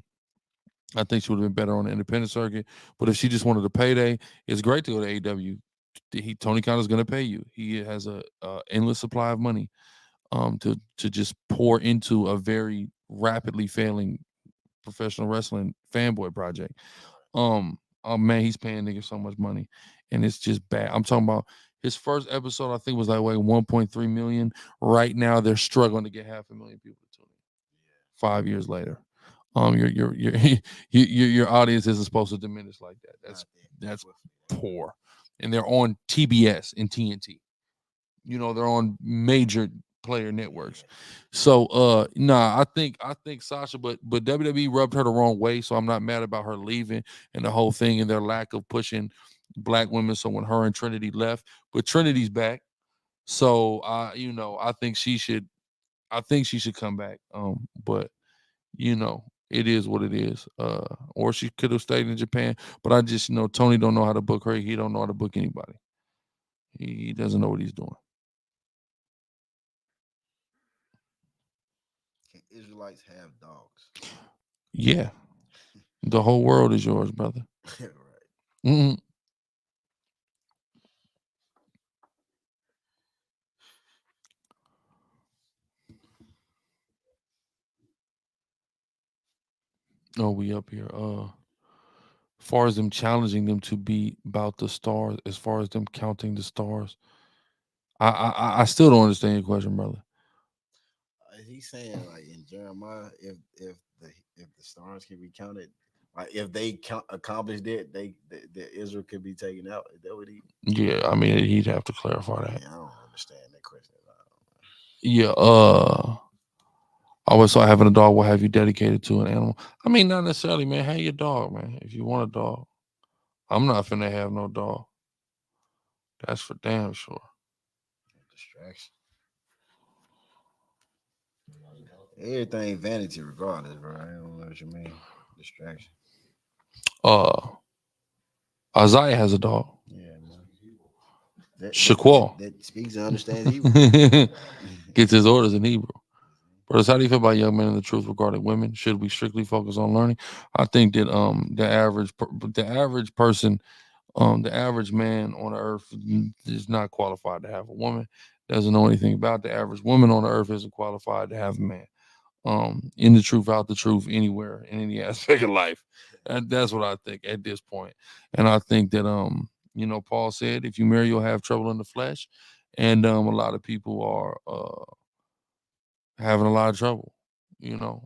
I think she would have been better on the independent circuit. But if she just wanted a payday, it's great to go to AEW. Tony Khan is going to pay you. He has a endless supply of money to just pour into a very rapidly failing professional wrestling fanboy project. Oh man, he's paying niggas so much money, and it's just bad. I'm talking about his first episode. I think was like 1.3 million. Right now, they're struggling to get 500,000 people to tune in. 5 years later, your audience isn't supposed to diminish like that. That's poor, and they're on TBS and TNT. You know, they're on major player networks. So I think Sasha, but WWE rubbed her the wrong way, so I'm not mad about her leaving and the whole thing and their lack of pushing black women. So when her and Trinity left, but Trinity's back. So I think she should come back. But it is what it is. Or she could have stayed in Japan, but I just Tony don't know how to book her. He don't know how to book anybody. He doesn't know what he's doing. Can Israelites have dogs? Yeah. The whole world is yours, brother. Right. Mm-hmm. Oh, we up here. As far as them challenging them to be about the stars, as far as them counting the stars, I still don't understand your question, brother. He's saying like in Jeremiah, if the stars can be counted, like if they accomplished it, the Israel could be taken out. Is that what he? Yeah, I mean he'd have to clarify that. Yeah, I don't understand that question at all. Yeah. I always thought having a dog will have you dedicated to an animal. I mean, not necessarily, man. Have your dog, man. If you want a dog, I'm not finna have no dog. That's for damn sure. Distraction. Everything vanity, regardless, bro. I don't know what you mean. Distraction. Isaiah has a dog. Yeah, man. Shaquall. That speaks and understands Hebrew. Gets his orders in Hebrew. Brothers, how do you feel about young men and the truth regarding women? Should we strictly focus on learning? I think that the average person, the average man on the earth is not qualified to have a woman. Doesn't know anything about the average woman on the earth isn't qualified to have a man. In the truth, out the truth, anywhere in any aspect of life. That's what I think at this point. And I think that Paul said, if you marry, you'll have trouble in the flesh. And a lot of people are having a lot of trouble,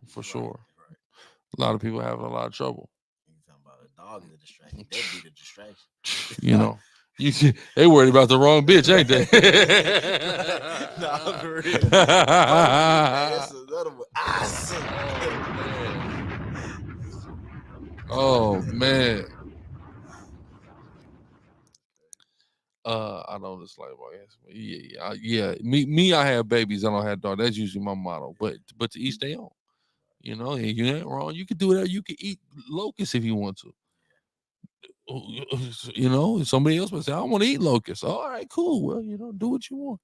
for sure. Right. A lot of people having a lot of trouble. You talking about a dog is a distraction. That'd be the distraction. They worried about the wrong bitch, ain't they? Nah, for real. That's another one. Oh man. I don't just like yeah. Me, I have babies. I don't have dogs. That's usually my motto. But to each their own. You ain't wrong. You can do that. You can eat locusts if you want to. Somebody else would say, I want to eat locusts. All right, cool. Well, do what you want.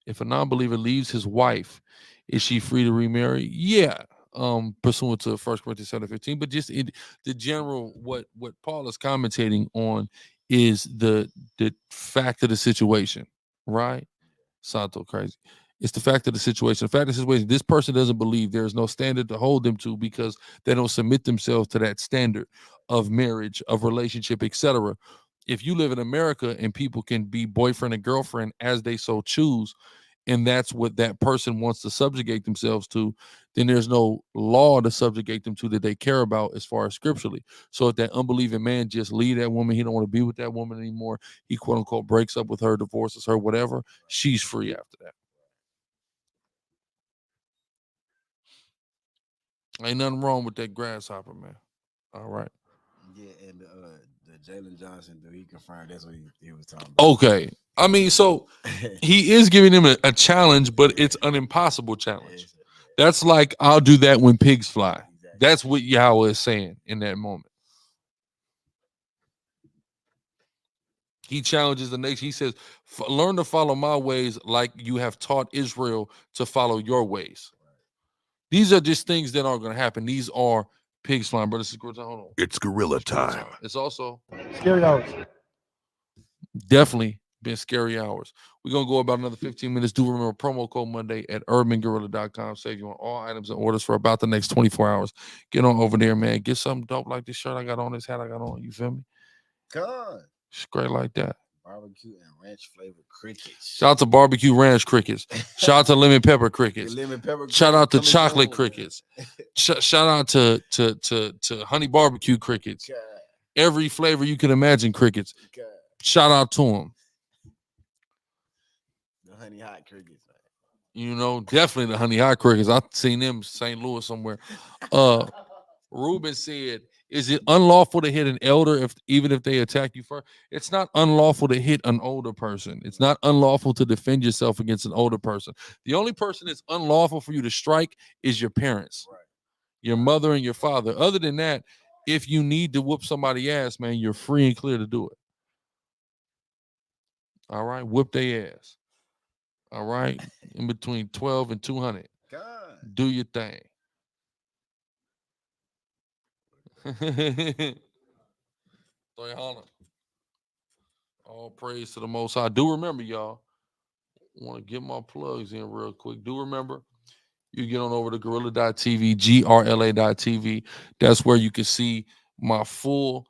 If a non-believer leaves his wife, is she free to remarry? Yeah. pursuant to 1 Corinthians 7:15. But just the general what Paul is commentating on is the fact of the situation, right? Santo crazy. It's the fact of the situation. The fact of the situation, this person doesn't believe there is no standard to hold them to because they don't submit themselves to that standard of marriage, of relationship, etc. If you live in America and people can be boyfriend and girlfriend as they so choose, and that's what that person wants to subjugate themselves to, then there's no law to subjugate them to that they care about as far as scripturally. So if that unbelieving man just leave that woman, he don't want to be with that woman anymore, he quote unquote breaks up with her, divorces her, whatever, she's free after that. Ain't nothing wrong with that grasshopper, man. All right. Yeah, and the Jalen Johnson, dude, he confirmed that's what he was talking about. Okay. I mean, so he is giving him a challenge, but it's an impossible challenge. That's like, I'll do that when pigs fly. That's what Yahweh is saying in that moment. He challenges the nation. He says, learn to follow my ways like you have taught Israel to follow your ways. These are just things that aren't going to happen. These are pigs flying, brother. Hold on. It's gorilla time. It's also Scary hours. definitely been scary hours. We're going to go about another 15 minutes. Do remember promo code Monday at urbangorilla.com. Save you on all items and orders for about the next 24 hours. Get on over there, man. Get something dope like this shirt I got on, this hat I got on. You feel me? God. Straight like that. Barbecue and ranch flavored crickets. Shout out to barbecue ranch crickets. Shout out to lemon pepper crickets. Lemon pepper Shout out to coming chocolate soon. crickets. Shout out to honey barbecue crickets. God. Every flavor you can imagine crickets. God. Shout out to them. The honey hot crickets. You know, definitely the honey hot crickets. I've seen them in St. Louis somewhere. Ruben said, is it unlawful to hit an elder even if they attack you first? It's not unlawful to hit an older person. It's not unlawful to defend yourself against an older person. The only person that's unlawful for you to strike is your parents, Right. your mother and your father. Other than that, if you need to whoop somebody's ass, man, you're free and clear to do it. All right, whoop their ass. All right, in between 12 and 200. God. Do your thing. All praise to the Most High. Do remember, y'all, want to get my plugs in real quick. Do remember, you get on over to gorilla.tv, grla.tv. That's where you can see my full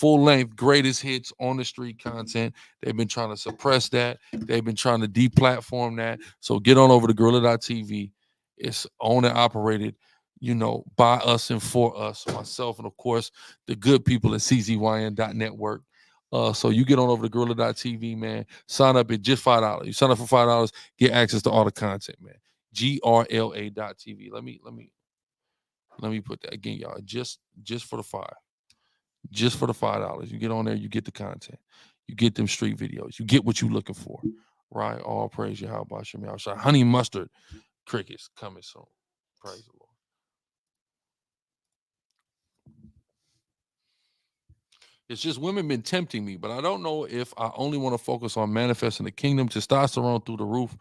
length greatest hits on the street content. They've been trying to suppress that. They've been trying to deplatform that. So get on over to gorilla.tv. It's owned and operated, you know, by us and for us, myself, and of course, the good people at czyn.network. So you get on over to gorilla.tv, man. Sign up at just $5. You sign up for $5, get access to all the content, man. grla.tv. Let me put that again, y'all. Just for the $5. Just for the $5. You get on there, you get the content. You get them street videos. You get what you're looking for. Right? All praise Yahweh Bashem Yahshua. Honey mustard crickets coming soon. Praise the Lord. It's just women been tempting me, but I don't know if I only want to focus on manifesting the kingdom, testosterone through the roof.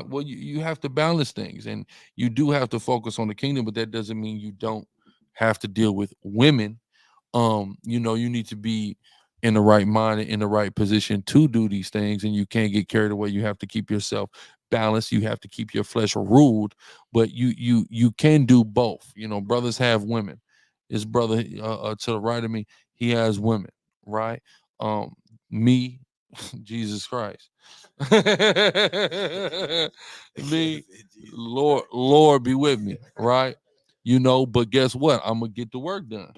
Well, you have to balance things, and you do have to focus on the kingdom, but that doesn't mean you don't have to deal with women. You know, you need to be in the right mind and in the right position to do these things, and you can't get carried away. You have to keep yourself balanced. You have to keep your flesh ruled, but you can do both. You know, brothers have women. His brother to the right of me, he has women, right? Me, Jesus Christ. Me, Lord be with me, right? You know, but guess what? I'm gonna get the work done.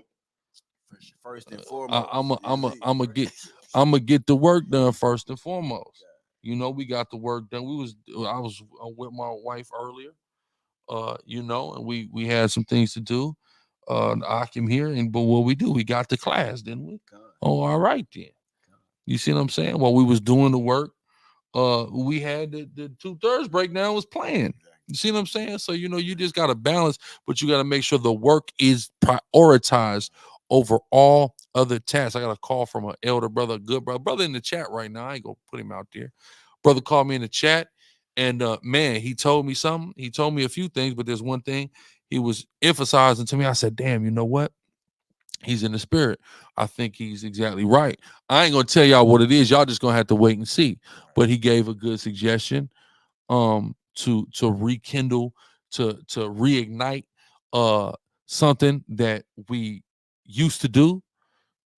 First and foremost. I'm gonna get the work done first and foremost. You know, we got the work done. I was with my wife earlier, you know, and we had some things to do. I came here, but what we do, we got to class, didn't we? Oh, all right then. You see what I'm saying? While we was doing the work, we had the 2/3 breakdown was playing. You see what I'm saying? So, you know, you just got to balance, but you got to make sure the work is prioritized over all other tasks. I got a call from an elder brother, good brother in the chat right now. I ain't gonna put him out there. Brother called me in the chat, and man, he told me something. He told me a few things, but there's one thing. he was emphasizing to me. I said, damn, you know what? He's in the spirit. I think he's exactly right. I ain't gonna tell y'all what it is. Y'all just gonna have to wait and see. But he gave a good suggestion to rekindle, to reignite something that we used to do.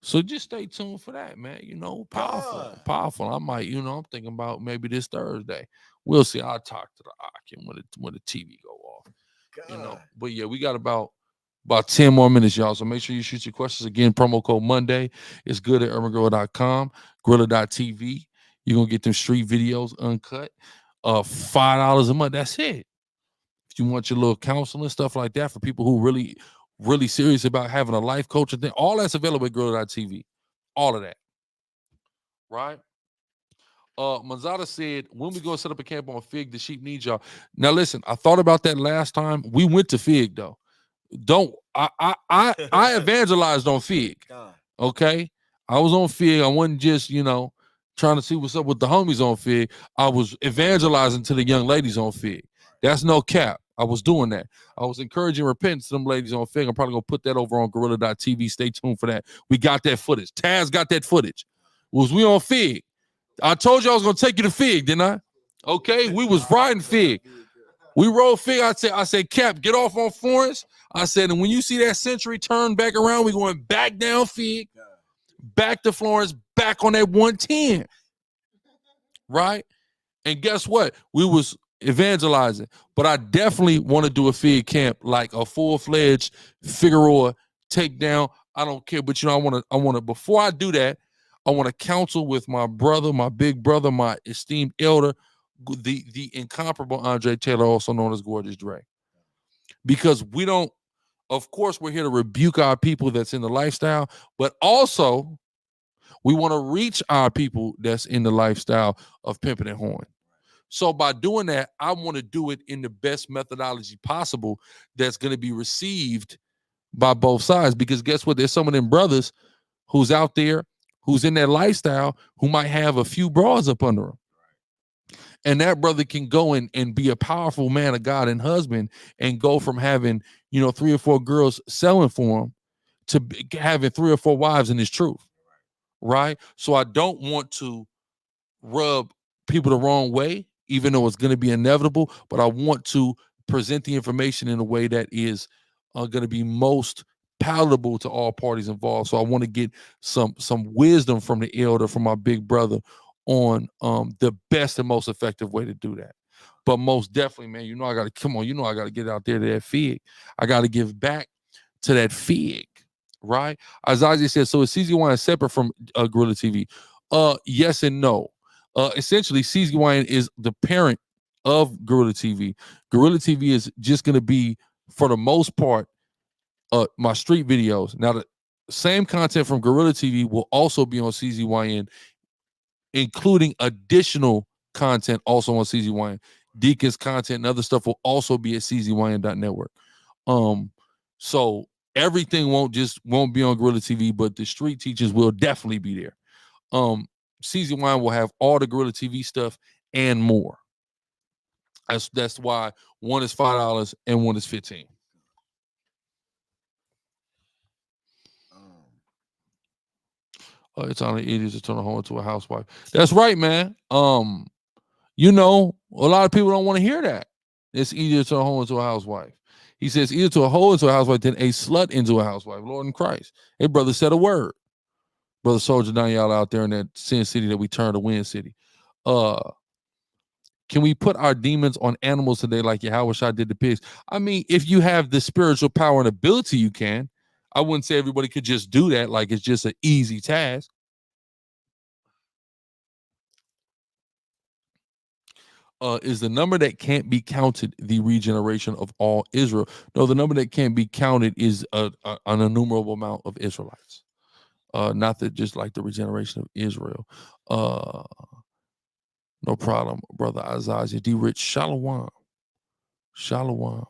So just stay tuned for that, man. You know, powerful. I might, you know, I'm thinking about maybe this Thursday. We'll see. I'll talk to the Akim when the TV go off. You know, but yeah, we got about 10 more minutes, y'all. So make sure you shoot your questions. Again, promo code Monday. It's good at urbangrilla.com, grilla.tv. You're gonna get them street videos uncut. $5 a month. That's it. If you want your little counseling, stuff like that for people who really serious about having a life coach and thing, all that's available at grilla.tv. All of that. Right? Manzada said, when we go set up a camp on Fig, the sheep need y'all. Now listen, I thought about that last time. We went to Fig though. I evangelized on Fig. Okay. I was on Fig. I wasn't just, you know, trying to see what's up with the homies on Fig. I was evangelizing to the young ladies on Fig. That's no cap. I was doing that. I was encouraging repentance to them ladies on Fig. I'm probably gonna put that over on gorilla.tv. Stay tuned for that. We got that footage. Taz got that footage. Was we on Fig? I told you I was gonna take you to Fig, didn't I? Okay, we was riding Fig. We rode Fig. I said, Cap, get off on Florence. I said, and when you see that Century turn back around, we going back down Fig, back to Florence, back on that 110. Right? And guess what? We was evangelizing. But I definitely want to do a Fig camp, like a full-fledged Figueroa takedown. I don't care, but you know, I want to, before I do that, I want to counsel with my brother, my big brother, my esteemed elder, the incomparable Andre Taylor, also known as Gorgeous Dre. Because we don't, of course, we're here to rebuke our people that's in the lifestyle, but also we want to reach our people that's in the lifestyle of pimping and whoring. So by doing that, I want to do it in the best methodology possible that's going to be received by both sides. Because guess what? There's some of them brothers who's out there, who's in that lifestyle, who might have a few bras up under them. And that brother can go and be a powerful man of God and husband and go from having, you know, 3 or 4 girls selling for him to having 3 or 4 wives in his truth. Right? So I don't want to rub people the wrong way, even though it's going to be inevitable, but I want to present the information in a way that is going to be most palatable to all parties involved. So I want to get some wisdom from the elder, from my big brother, on the best and most effective way to do that. But most definitely, man, you know, I got to come on. You know, I got to get out there to that Fig. I got to give back to that Fig, right? As Isaiah said, so is CZY separate from Gorilla TV? Yes and no. Essentially, CZY is the parent of Gorilla TV. Gorilla TV is just going to be, for the most part, my street videos. Now, the same content from Gorilla TV will also be on CZYN, including additional content also on CZYN. Deacon's content and other stuff will also be at CZYN.network. So everything won't be on Gorilla TV, but the street teachings will definitely be there. CZYN will have all the Gorilla TV stuff and more. That's why one is $5 and one is $15. It's on the idiots to turn a hoe into a housewife. That's right, man. You know, a lot of people don't want to hear that. It's easier to turn a hoe into a housewife. He says, either to a hoe into a housewife than a slut into a housewife. Lord in Christ. Hey, brother said a word. Brother Soldier down y'all out there in that Sin City that we turned to Win City. Can we put our demons on animals today like Yahweh Shai did the pigs? I mean, if you have the spiritual power and ability, you can. I wouldn't say everybody could just do that like it's just an easy task. Is the number that can't be counted the regeneration of all Israel? No, the number that can't be counted is an innumerable amount of Israelites. Not that just like the regeneration of Israel. No problem, brother Isaiah D. Rich. Shalom. Shalom.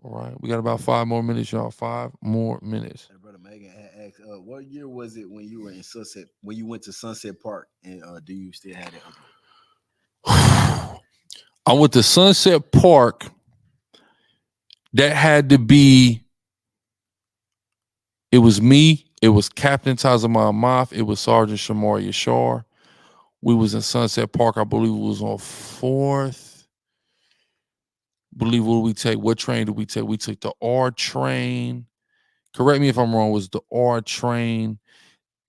All right, we got about 5 more minutes, y'all. 5 more minutes. Hey, brother Megan asked, what year was it when you were in Sunset? When you went to Sunset Park, and do you still have that? I went to Sunset Park that had to be. It was me. It was Captain Tazama Moth. It was Sergeant Shamar Yashar. We was in Sunset Park. I believe it was on 4th. Believe what did we take? What train did we take? We took the R train. Correct me if I'm wrong. It was the R train?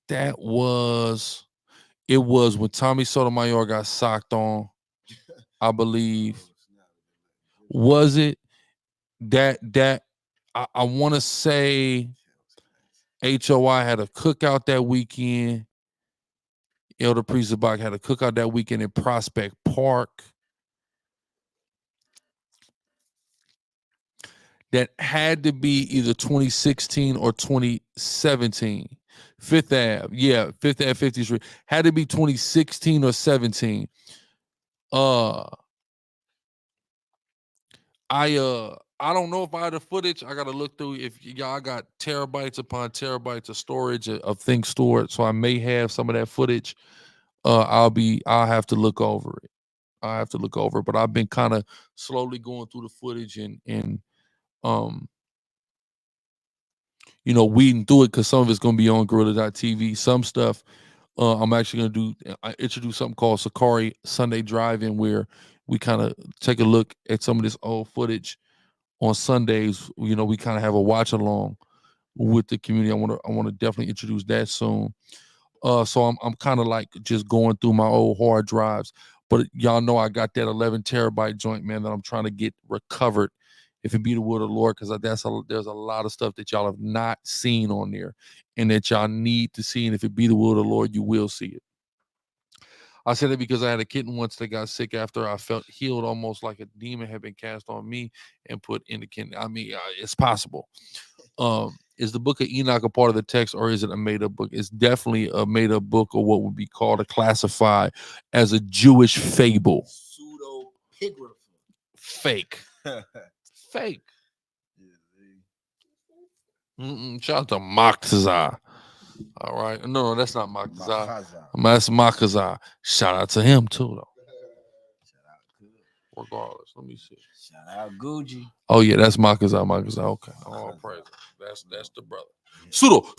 That was. It was when Tommy Sotomayor got socked on. I believe. Was it that? I want to say HOI had a cookout that weekend. Elder Priest Zabak had a cookout that weekend in Prospect Park. That had to be either 2016 or 2017. Fifth Ave, yeah, Fifth Ave 50th Street. Had to be 2016 or 17. I don't know if I had the footage. I gotta look through. If y'all got terabytes upon terabytes of storage of things stored, so I may have some of that footage. I'll have to look over it. I have to look over it, but I've been kind of slowly going through the footage and weeding through it because some of it's gonna be on Gorilla.tv. Some stuff I'm actually gonna introduce something called SICARRI Sunday Drive-In, where we kind of take a look at some of this old footage on Sundays. We kind of have a watch along with the community. I want to definitely introduce that soon. So I'm kind of like just going through my old hard drives, but y'all know I got that 11 terabyte joint, man, that I'm trying to get recovered. If it be the will of the Lord, because there's a lot of stuff that y'all have not seen on there, and that y'all need to see. And if it be the will of the Lord, you will see it. I said it because I had a kitten once that got sick after I felt healed, almost like a demon had been cast on me and put in the kitten. I mean, it's possible. Is the book of Enoch a part of the text, or is it a made-up book? It's definitely a made-up book, or what would be called classified as a Jewish fable. Pseudo-pigraphy. Fake. Fake. Shout out to Makazar. All right. No, that's not Makazar. That's Makazar. Shout out to him too, though. Shout out. Regardless, let me see. Shout out Gucci. Oh yeah, that's Makazar. Makazar. Okay. All praise. That's the brother. Pseudo.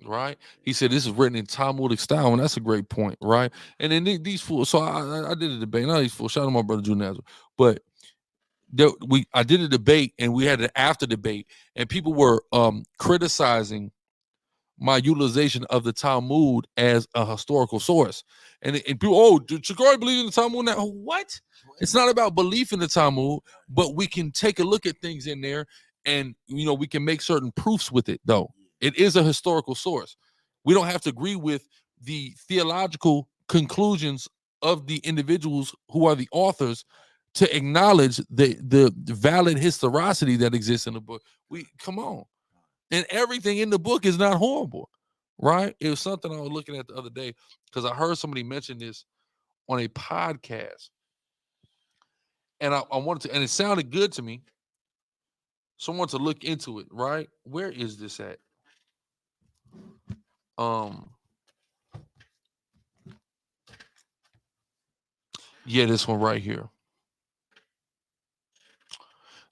Right? He said this is written in Talmudic style, and that's a great point, right? And then these fools. So I did a debate. Not these fools. Shout out to my brother Drew Nazar. But I did a debate, and we had an after debate, and people were criticizing my utilization of the Talmud as a historical source. And people, do SICARRI believe in the Talmud now? What? It's not about belief in the Talmud, but we can take a look at things in there, and we can make certain proofs with it, though. It is a historical source. We don't have to agree with the theological conclusions of the individuals who are the authors to acknowledge the valid historicity that exists in the book. Come on. And everything in the book is not horrible, right? It was something I was looking at the other day because I heard somebody mention this on a podcast. And I wanted to, and it sounded good to me. So I wanted to look into it, right? Where is this at? Yeah, this one right here.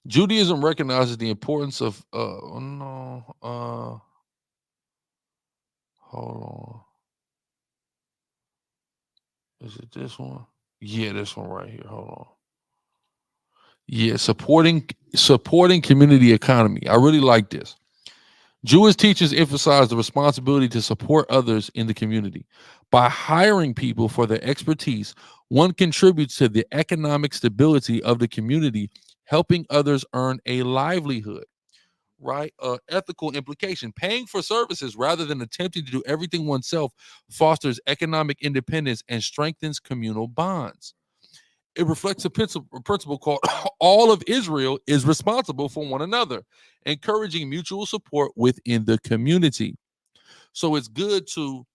Judaism recognizes the importance of hold on. Is it this one? Yeah, this one right here. Hold on. Yeah, supporting community economy. I really like this. Jewish teachers emphasize the responsibility to support others in the community. By hiring people for their expertise, one contributes to the economic stability of the community, helping others earn a livelihood. Right? Ethical implication. Paying for services rather than attempting to do everything oneself fosters economic independence and strengthens communal bonds. It reflects a principle called all of Israel is responsible for one another, encouraging mutual support within the community. So it's good to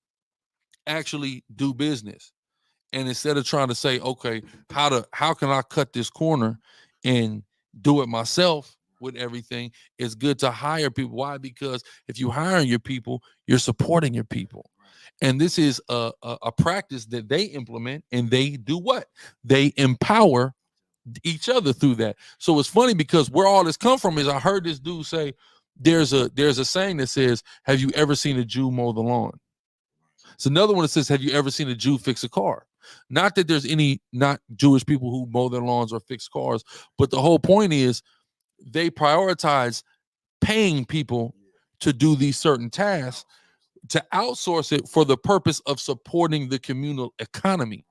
actually do business. And instead of trying to say, okay, how can I cut this corner and do it myself with everything, it's good to hire people. Why? Because if you're hiring your people, you're supporting your people. And this is a practice that they implement, and they do what? They empower each other through that. So it's funny because where all this come from is I heard this dude say there's a saying that says, have you ever seen a Jew mow the lawn? It's another one that says, have you ever seen a Jew fix a car? Not that there's any not Jewish people who mow their lawns or fix cars, but the whole point is they prioritize paying people to do these certain tasks, to outsource it for the purpose of supporting the communal economy.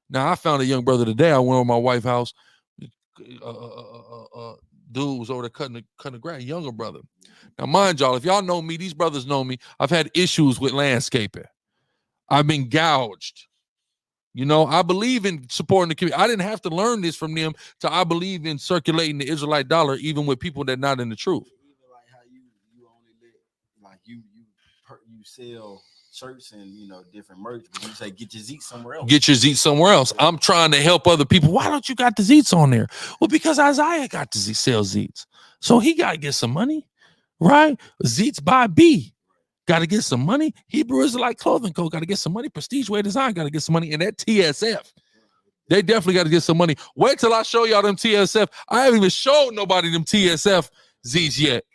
Now, I found a young brother today. I went over to my wife's house. Dude was over there cutting the grass, younger brother. Now, mind y'all, if y'all know me, these brothers know me. I've had issues with landscaping. I've been gouged. You know, I believe in supporting the community. I didn't have to learn this from them. I believe in circulating the Israelite dollar, even with people that are not in the truth. Even like how you only let, like you sell shirts and different merch, but you say get your Zeets somewhere else. Get your Zeets somewhere else. I'm trying to help other people. Why don't you got the Zeets on there? Well, because Isaiah got to sell Zeets, so he got to get some money, right? Zeets by B. Got to get some money. Hebrew Israelite Clothing Co. got to get some money. Prestige Way Design got to get some money. And that TSF, they definitely got to get some money. Wait till I show y'all them TSF. I haven't even showed nobody them TSF Zeets yet.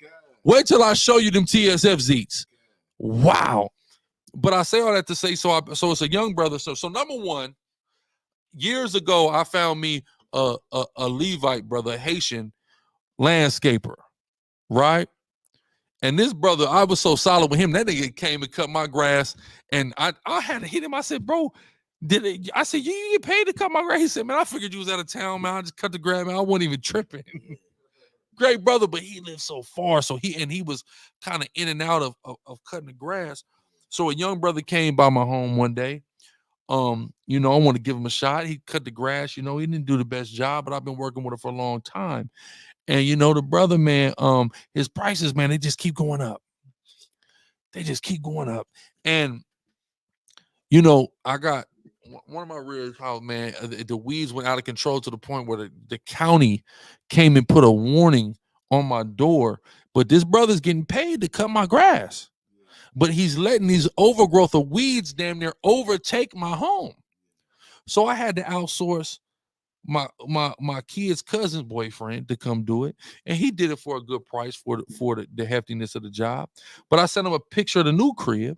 Wait till I show you them TSF Zeets. Wow. But I say all that to say, so it's a young brother. So number one, years ago, I found me a Levite brother, a Haitian landscaper, right? And this brother, I was so solid with him. That nigga came and cut my grass, and I had to hit him. I said, bro, I said, you get paid to cut my grass? He said, man, I figured you was out of town, man. I just cut the grass, man. I wasn't even tripping. Great brother, but he lived so far. So he was kind of in and out of cutting the grass. So a young brother came by my home one day. I want to give him a shot. He cut the grass. He didn't do the best job, but I've been working with him for a long time. And the brother, man, his prices, man, they just keep going up. They just keep going up. And I got one of my rears house, man. The weeds went out of control to the point where the county came and put a warning on my door. But this brother's getting paid to cut my grass. But he's letting these overgrowth of weeds damn near overtake my home. So I had to outsource my kid's cousin's boyfriend to come do it, and he did it for a good price for the heftiness of the job. But I sent him a picture of the new crib,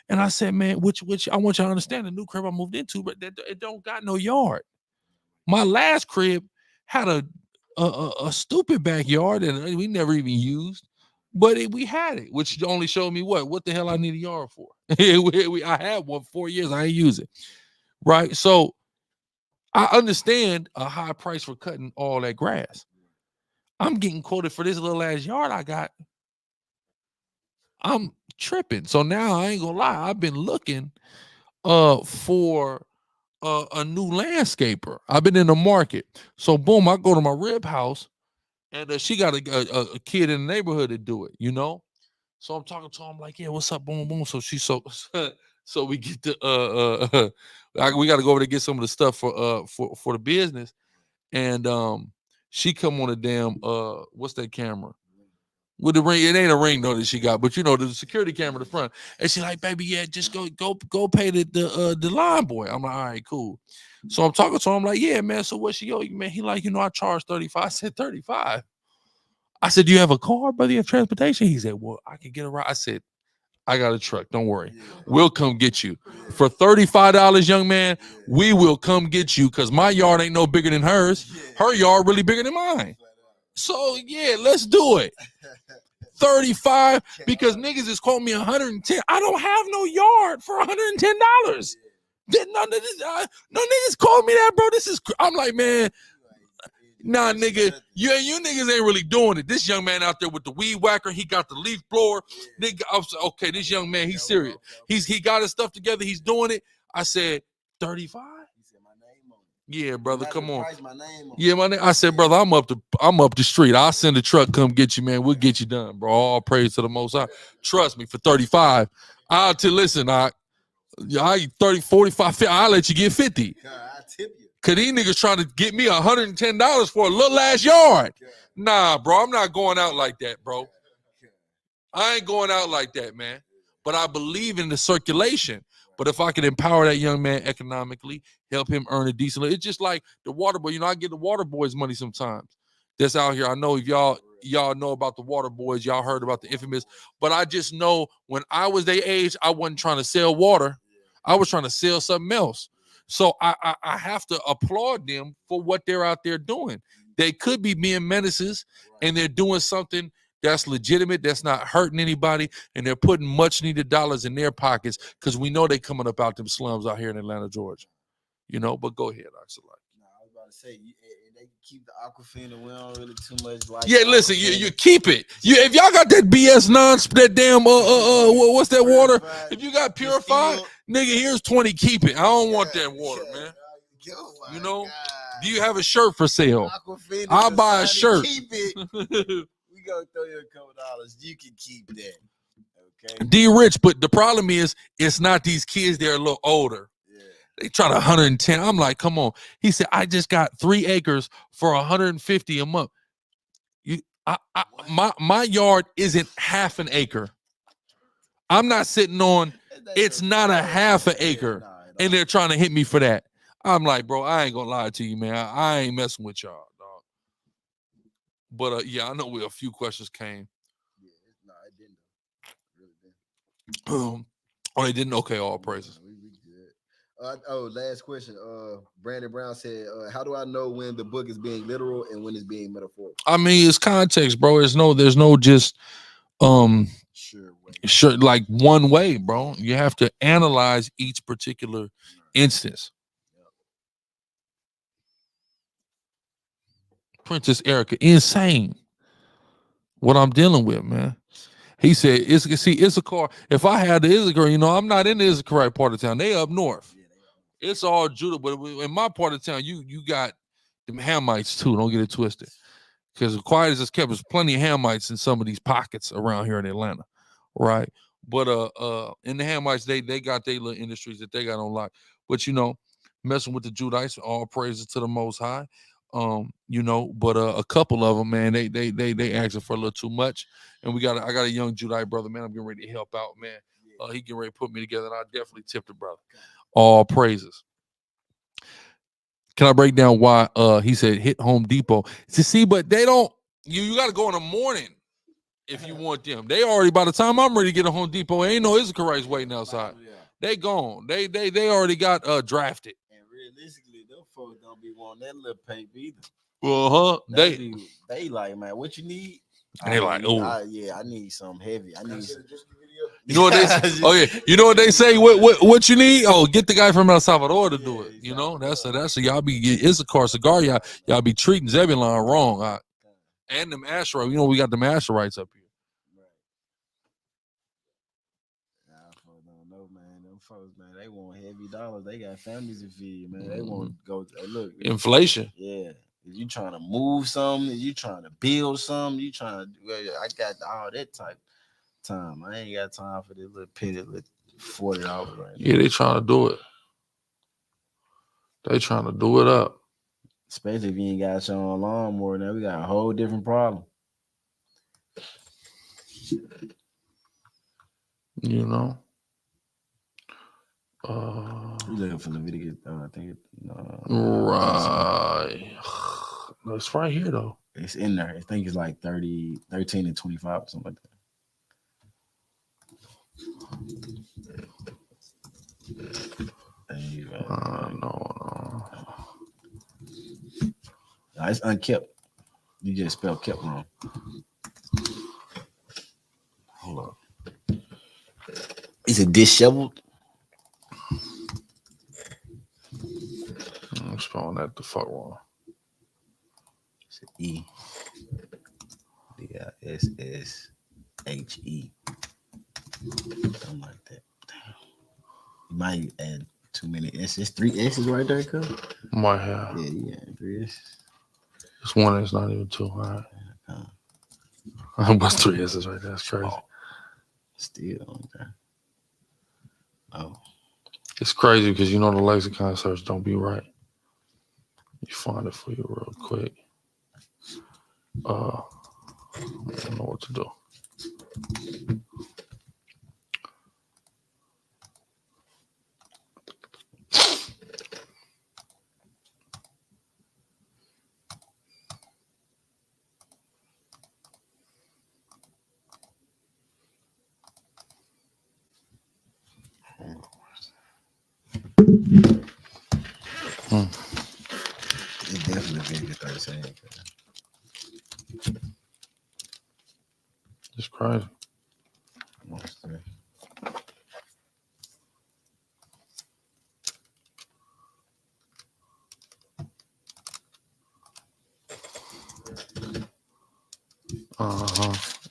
and I said, man, which I want y'all to understand, the new crib I moved into, but it don't got no yard. My last crib had a stupid backyard, and we never even used, but we had it, which only showed me what the hell I need a yard for. I had one 4 years, I ain't use it, right? So I understand a high price for cutting all that grass. I'm getting quoted for this little ass yard I got. I'm tripping. So now I ain't gonna lie. I've been looking for a new landscaper. I've been in the market. So boom, I go to my rib house, and she got a kid in the neighborhood to do it. So I'm talking to him like, yeah, what's up? Boom, boom. So so we get to we got to go over to get some of the stuff for the business, and she come on a damn what's that camera with the ring? It ain't a ring though that she got, but the security camera in the front, and she like, baby, yeah, just go pay the line boy. I'm like, all right, cool. So I'm talking to him like, yeah, man. So what she owe you, man? He like, I charge 35. I said 35. I said, do you have a car, brother? You have transportation? He said, well, I can get a ride. I said, I got a truck. Don't worry. We'll come get you. For $35, young man, we will come get you because my yard ain't no bigger than hers. Her yard really bigger than mine. So, yeah, let's do it. 35 because niggas is quoting me 110. I don't have no yard for $110. No niggas called me that, bro. I'm like, man, nah, nigga, you niggas ain't really doing it. This young man out there with the weed whacker, he got the leaf blower. Nigga, I was like, okay, this young man, he's serious. He got his stuff together. He's doing it. I said, 35? Yeah, brother, come on. Yeah, my name. I said, brother, I'm up the street. I'll send a truck, come get you, man. We'll get you done, bro. All praise to the Most High. Trust me, for 35, listen, I 30, 45, 50, I'll let you get 50. I tip you. Cause these niggas trying to get me $110 for a little ass yard. Nah, bro, I'm not going out like that, bro. I ain't going out like that, man. but I believe in the circulation. But if I could empower that young man economically, help him earn a decent, it's just like the water boy. I get the water boys money sometimes. That's out here. I know if y'all know about the water boys, y'all heard about the infamous. But I just know when I was their age, I wasn't trying to sell water. I was trying to sell something else. So I have to applaud them for what they're out there doing. They could be being menaces, and they're doing something that's legitimate, that's not hurting anybody, and they're putting much needed dollars in their pockets because we know they're coming up out them slums out here in Atlanta, Georgia. But go ahead, Axel. I was about to say, they keep the Aquafina. We don't really too much like. Yeah, listen, you keep it. If y'all got that BS that damn what's that water? If you got purified, nigga, here's 20. Keep it. I don't want that water, man. Do you have a shirt for sale? Aquafina, I'll buy a shirt. Keep it. We gonna throw you a couple dollars. You can keep that. Okay. D Rich, but the problem is it's not these kids. They're a little older. They try to 110. I'm like, come on. He said, I just got 3 acres for 150 a month. My yard isn't half an acre. I'm not sitting on, it's not a half an acre. And they're trying to hit me for that. I'm like, bro, I ain't gonna lie to you, man. I ain't messing with y'all, dog. But yeah, I know a few questions came. Yeah, it didn't. Really didn't. Oh, they didn't? Okay, all praises. Last question. Brandon Brown said, how do I know when the book is being literal and when it's being metaphorical? I mean, it's context, bro. There's no just sure like one way, bro. You have to analyze each particular instance. Princess Erica, insane what I'm dealing with, man. He said, Issachar, if I had the Issachar, I'm not in the Issachar part of town. They up north. It's all Judah, but in my part of town, you got them Hamites too. Don't get it twisted. Because quiet as it's kept, there's plenty of Hamites in some of these pockets around here in Atlanta, right? But in the Hamites, they got their little industries that they got on lock. But messing with the Judites, all praises to the Most High. But a couple of them, man, they asking for a little too much. And I got a young Judite brother, man. I'm getting ready to help out, man. He getting ready to put me together, and I definitely tip the brother. All praises. Can I break down why he said hit Home Depot? See, but they don't. You got to go in the morning if you want them. They already, by the time I'm ready to get a Home Depot, ain't no Issacharites waiting outside. They gone. They already got drafted. And realistically, those folks don't be wanting that little paper either. They like, man, what you need? And they like, oh I need something heavy. I need some. You know what they say? Oh yeah, you know what they say? What you need? Oh, get the guy from El Salvador to do it. That's a y'all be Issachar cigar. Y'all be treating Zebulon wrong. And them Asher, we got them Asherites up here. Folks, man, they want heavy dollars. They got families to feed, man. They want to go. Look, inflation. Yeah, if you trying to move something, if you trying to build something, you trying to. I got all that type of time. I ain't got time for this little penny, little $40 right now. Yeah, they trying to do it. They trying to do it up. Especially if you ain't got your own lawnmower. Now we got a whole different problem. You looking for Leviticus? I think right. No, it's right here though. It's in there. I think it's like 13 and 25 or something like that. No. It's unkept. You just spelled kept wrong. Hold on. Is it disheveled? I'm spelling that the fuck wrong. It's an E. DISSHE. Something like that. Damn. You might add too many S's. 3 S's right there, cuz. Might have. Yeah, 3 S's. It's one. It's not even 2. All right. What's 3 S's right there? That's crazy. Oh. Still okay. Oh. It's crazy because the lexicon search don't be right. You find it for you real quick. I don't know what to do. It definitely been 13. It's crazy.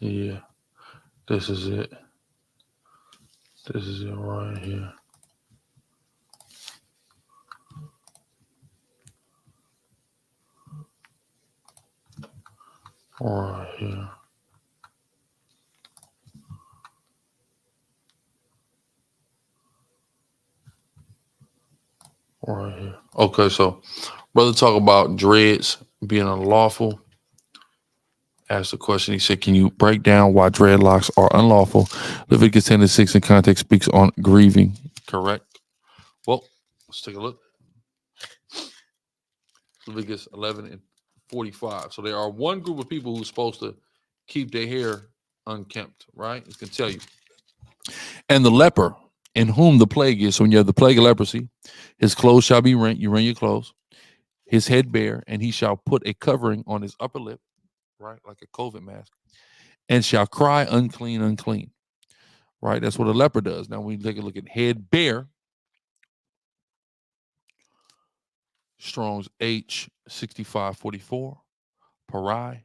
Yeah. This is it. This is it right here. Right here. Right here. Okay, so brother talk about dreads being unlawful. Asked the question. He said, can you break down why dreadlocks are unlawful? Leviticus 10:6 in context speaks on grieving. Correct. Well, let's take a look. Leviticus 11:45. So there are one group of people who's supposed to keep their hair unkempt, right? It can tell you. And the leper in whom the plague is. So when you have the plague of leprosy, his clothes shall be rent. You rent your clothes. His head bare, and he shall put a covering on his upper lip, right? Like a COVID mask, and shall cry, unclean, unclean. Right? That's what a leper does. Now, when you take a look at head bare, Strong's H6544, pariah,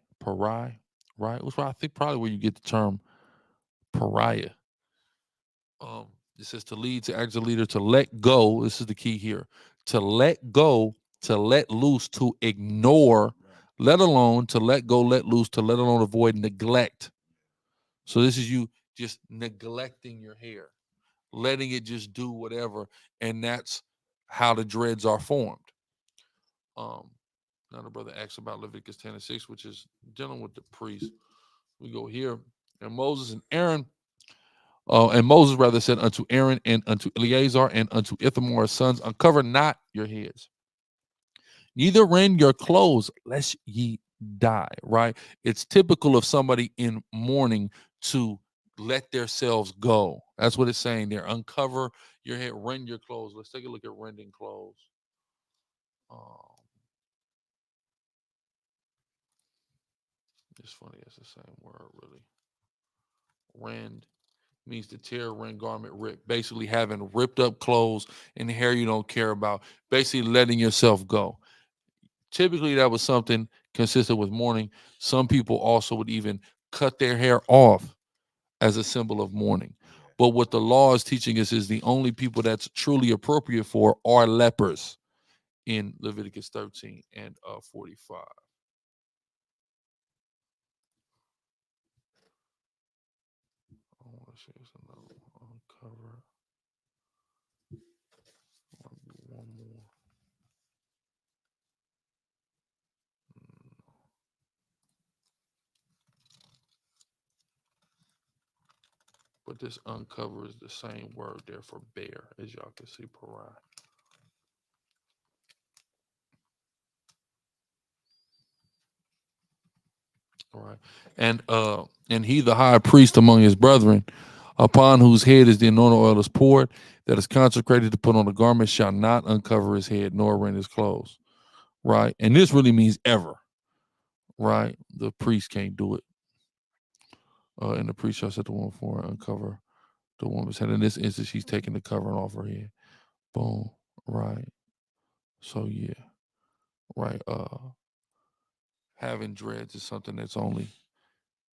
right? Which I think probably where you get the term pariah. It says to lead, to act as a leader, to let go. This is the key here. To let go, to let loose, to ignore, let alone, to let go, let loose, to let alone, avoid neglect. So this is you just neglecting your hair, letting it just do whatever, and that's how the dreads are formed. Now the brother asks about Leviticus 10:6, which is dealing with the priest. We go here, and Moses and Aaron, and Moses rather said unto Aaron and unto Eleazar and unto Ithamar's sons, uncover not your heads, neither rend your clothes, lest ye die. Right? It's typical of somebody in mourning to let themselves go. That's what it's saying there. Uncover your head, rend your clothes. Let's take a look at rending clothes. It's funny, it's the same word, really. Rend means to tear, rend, garment, rip. Basically having ripped up clothes and hair you don't care about. Basically letting yourself go. Typically that was something consistent with mourning. Some people also would even cut their hair off as a symbol of mourning. But what the law is teaching us is the only people that's truly appropriate for are lepers in Leviticus 13 and 45. I want to see this another uncover. One more. But this uncover is the same word there for bear, as y'all can see, pariah. All right. And he, the high priest among his brethren, upon whose head is the anointing oil is poured, that is consecrated to put on the garment, shall not uncover his head nor rend his clothes. Right. And this really means ever. Right. The priest can't do it. And the priest shall set the woman for and uncover the woman's head. In this instance, she's taking the covering off her head. Boom. Right. So yeah. Right. Having dreads is something that's only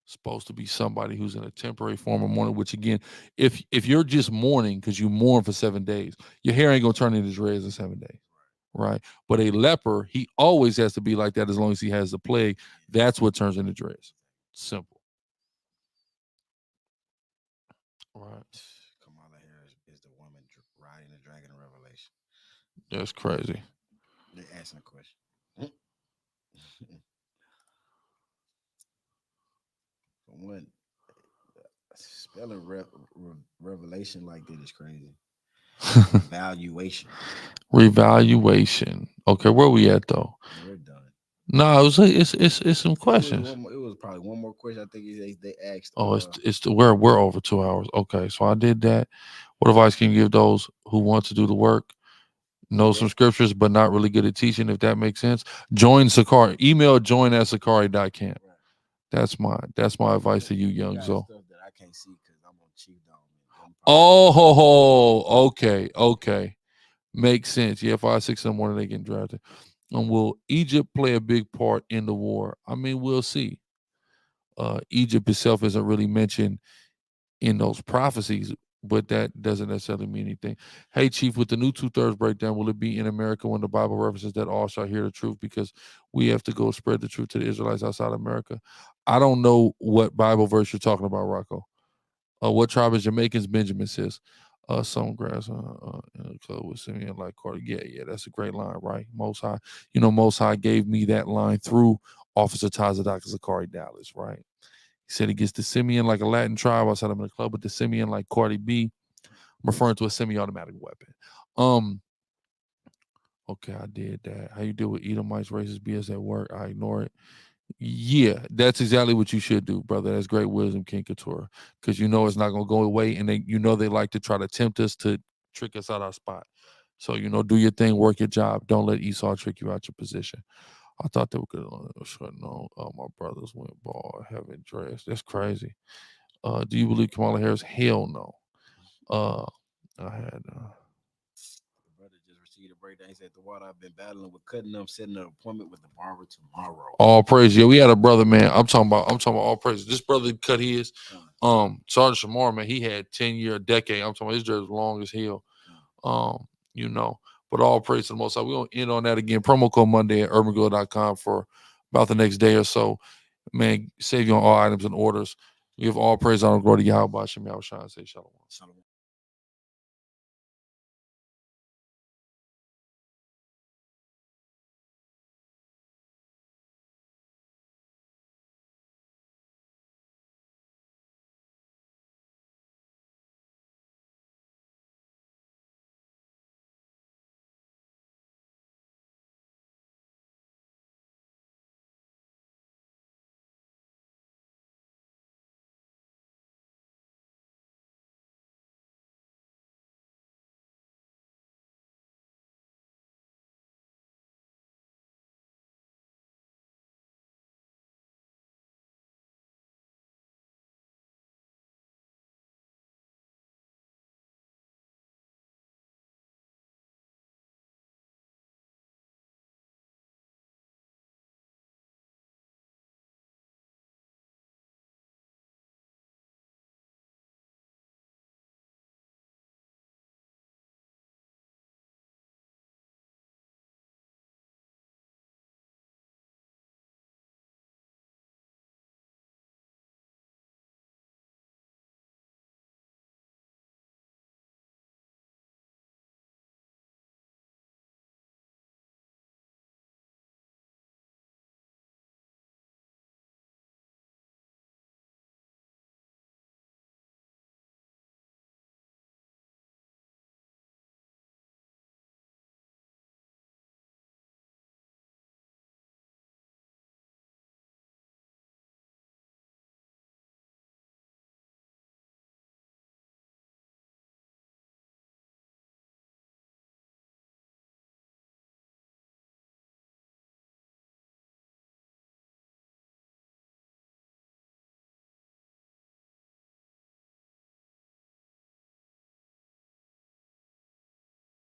supposed to be somebody who's in a temporary form of mourning, which again, if you're just mourning because you mourn for 7 days, your hair ain't gonna turn into dreads in 7 days. Right. But a leper, he always has to be like that as long as he has the plague. That's what turns into dreads. Simple. Right. Kamala Harris is the woman riding the dragon of Revelation. That's crazy. They're asking a question. One, spelling revelation like that is crazy. Revaluation. Okay, where we at though? We're done. No, it's some questions. It was probably one more question. I think they asked. Oh, we're over 2 hours. Okay, so I did that. What advice can you give those who want to do the work, know some scriptures, but not really good at teaching? If that makes sense, join SICARRI. Email join@SICARRI.com. That's my advice to you, young Zoe. Stuff that I can't see because I'm on Chief Dome. Oh, okay. Makes sense. Yeah, 5, 6 in the morning they getting drafted. And will Egypt play a big part in the war? I mean, we'll see. Egypt itself isn't really mentioned in those prophecies, but that doesn't necessarily mean anything. Hey, Chief, with the new 2/3 breakdown, will it be in America when the Bible references that all shall hear the truth because we have to go spread the truth to the Israelites outside America? I don't know what Bible verse you're talking about, Rocco. What tribe is Jamaicans? Benjamin says. Some grass with Simeon like Carter. Yeah, that's a great line, right? Most High. Most High gave me that line through Officer Tazadak Sicarii Dallas, right? He said he gets the Simeon like a Latin tribe. I said I'm in the club with the Simeon like Cardi B. I'm referring to a semi-automatic weapon. Okay, I did that. How you deal with Edomites, racist BS at work? I ignore it. Yeah, that's exactly what you should do, brother. That's great wisdom, King Couture, because it's not gonna go away, and they like to try to tempt us to trick us out our spot. So do your thing, work your job. Don't let Esau trick you out your position. I thought they were good. No, my brothers went bald, haven't dressed. That's crazy. Do you believe Kamala Harris? Hell no. I had. Brother just received a breakdown. He said the water I've been battling with cutting them, setting an appointment with the barber tomorrow. All praise. Yeah, we had a brother, man. I'm talking about all praise. This brother cut his. Sergeant Shamar, man, he had 10-year, decade. I'm talking about his dread was long as hell. But all praise to the Most High. We're gonna end on that again. Promo code Monday at urbangrilla.com for about the next day or so. Man, save you on all items and orders. We have all praise, honor, glory to Yahweh, Shem, Yahweh, Shai, say shalom.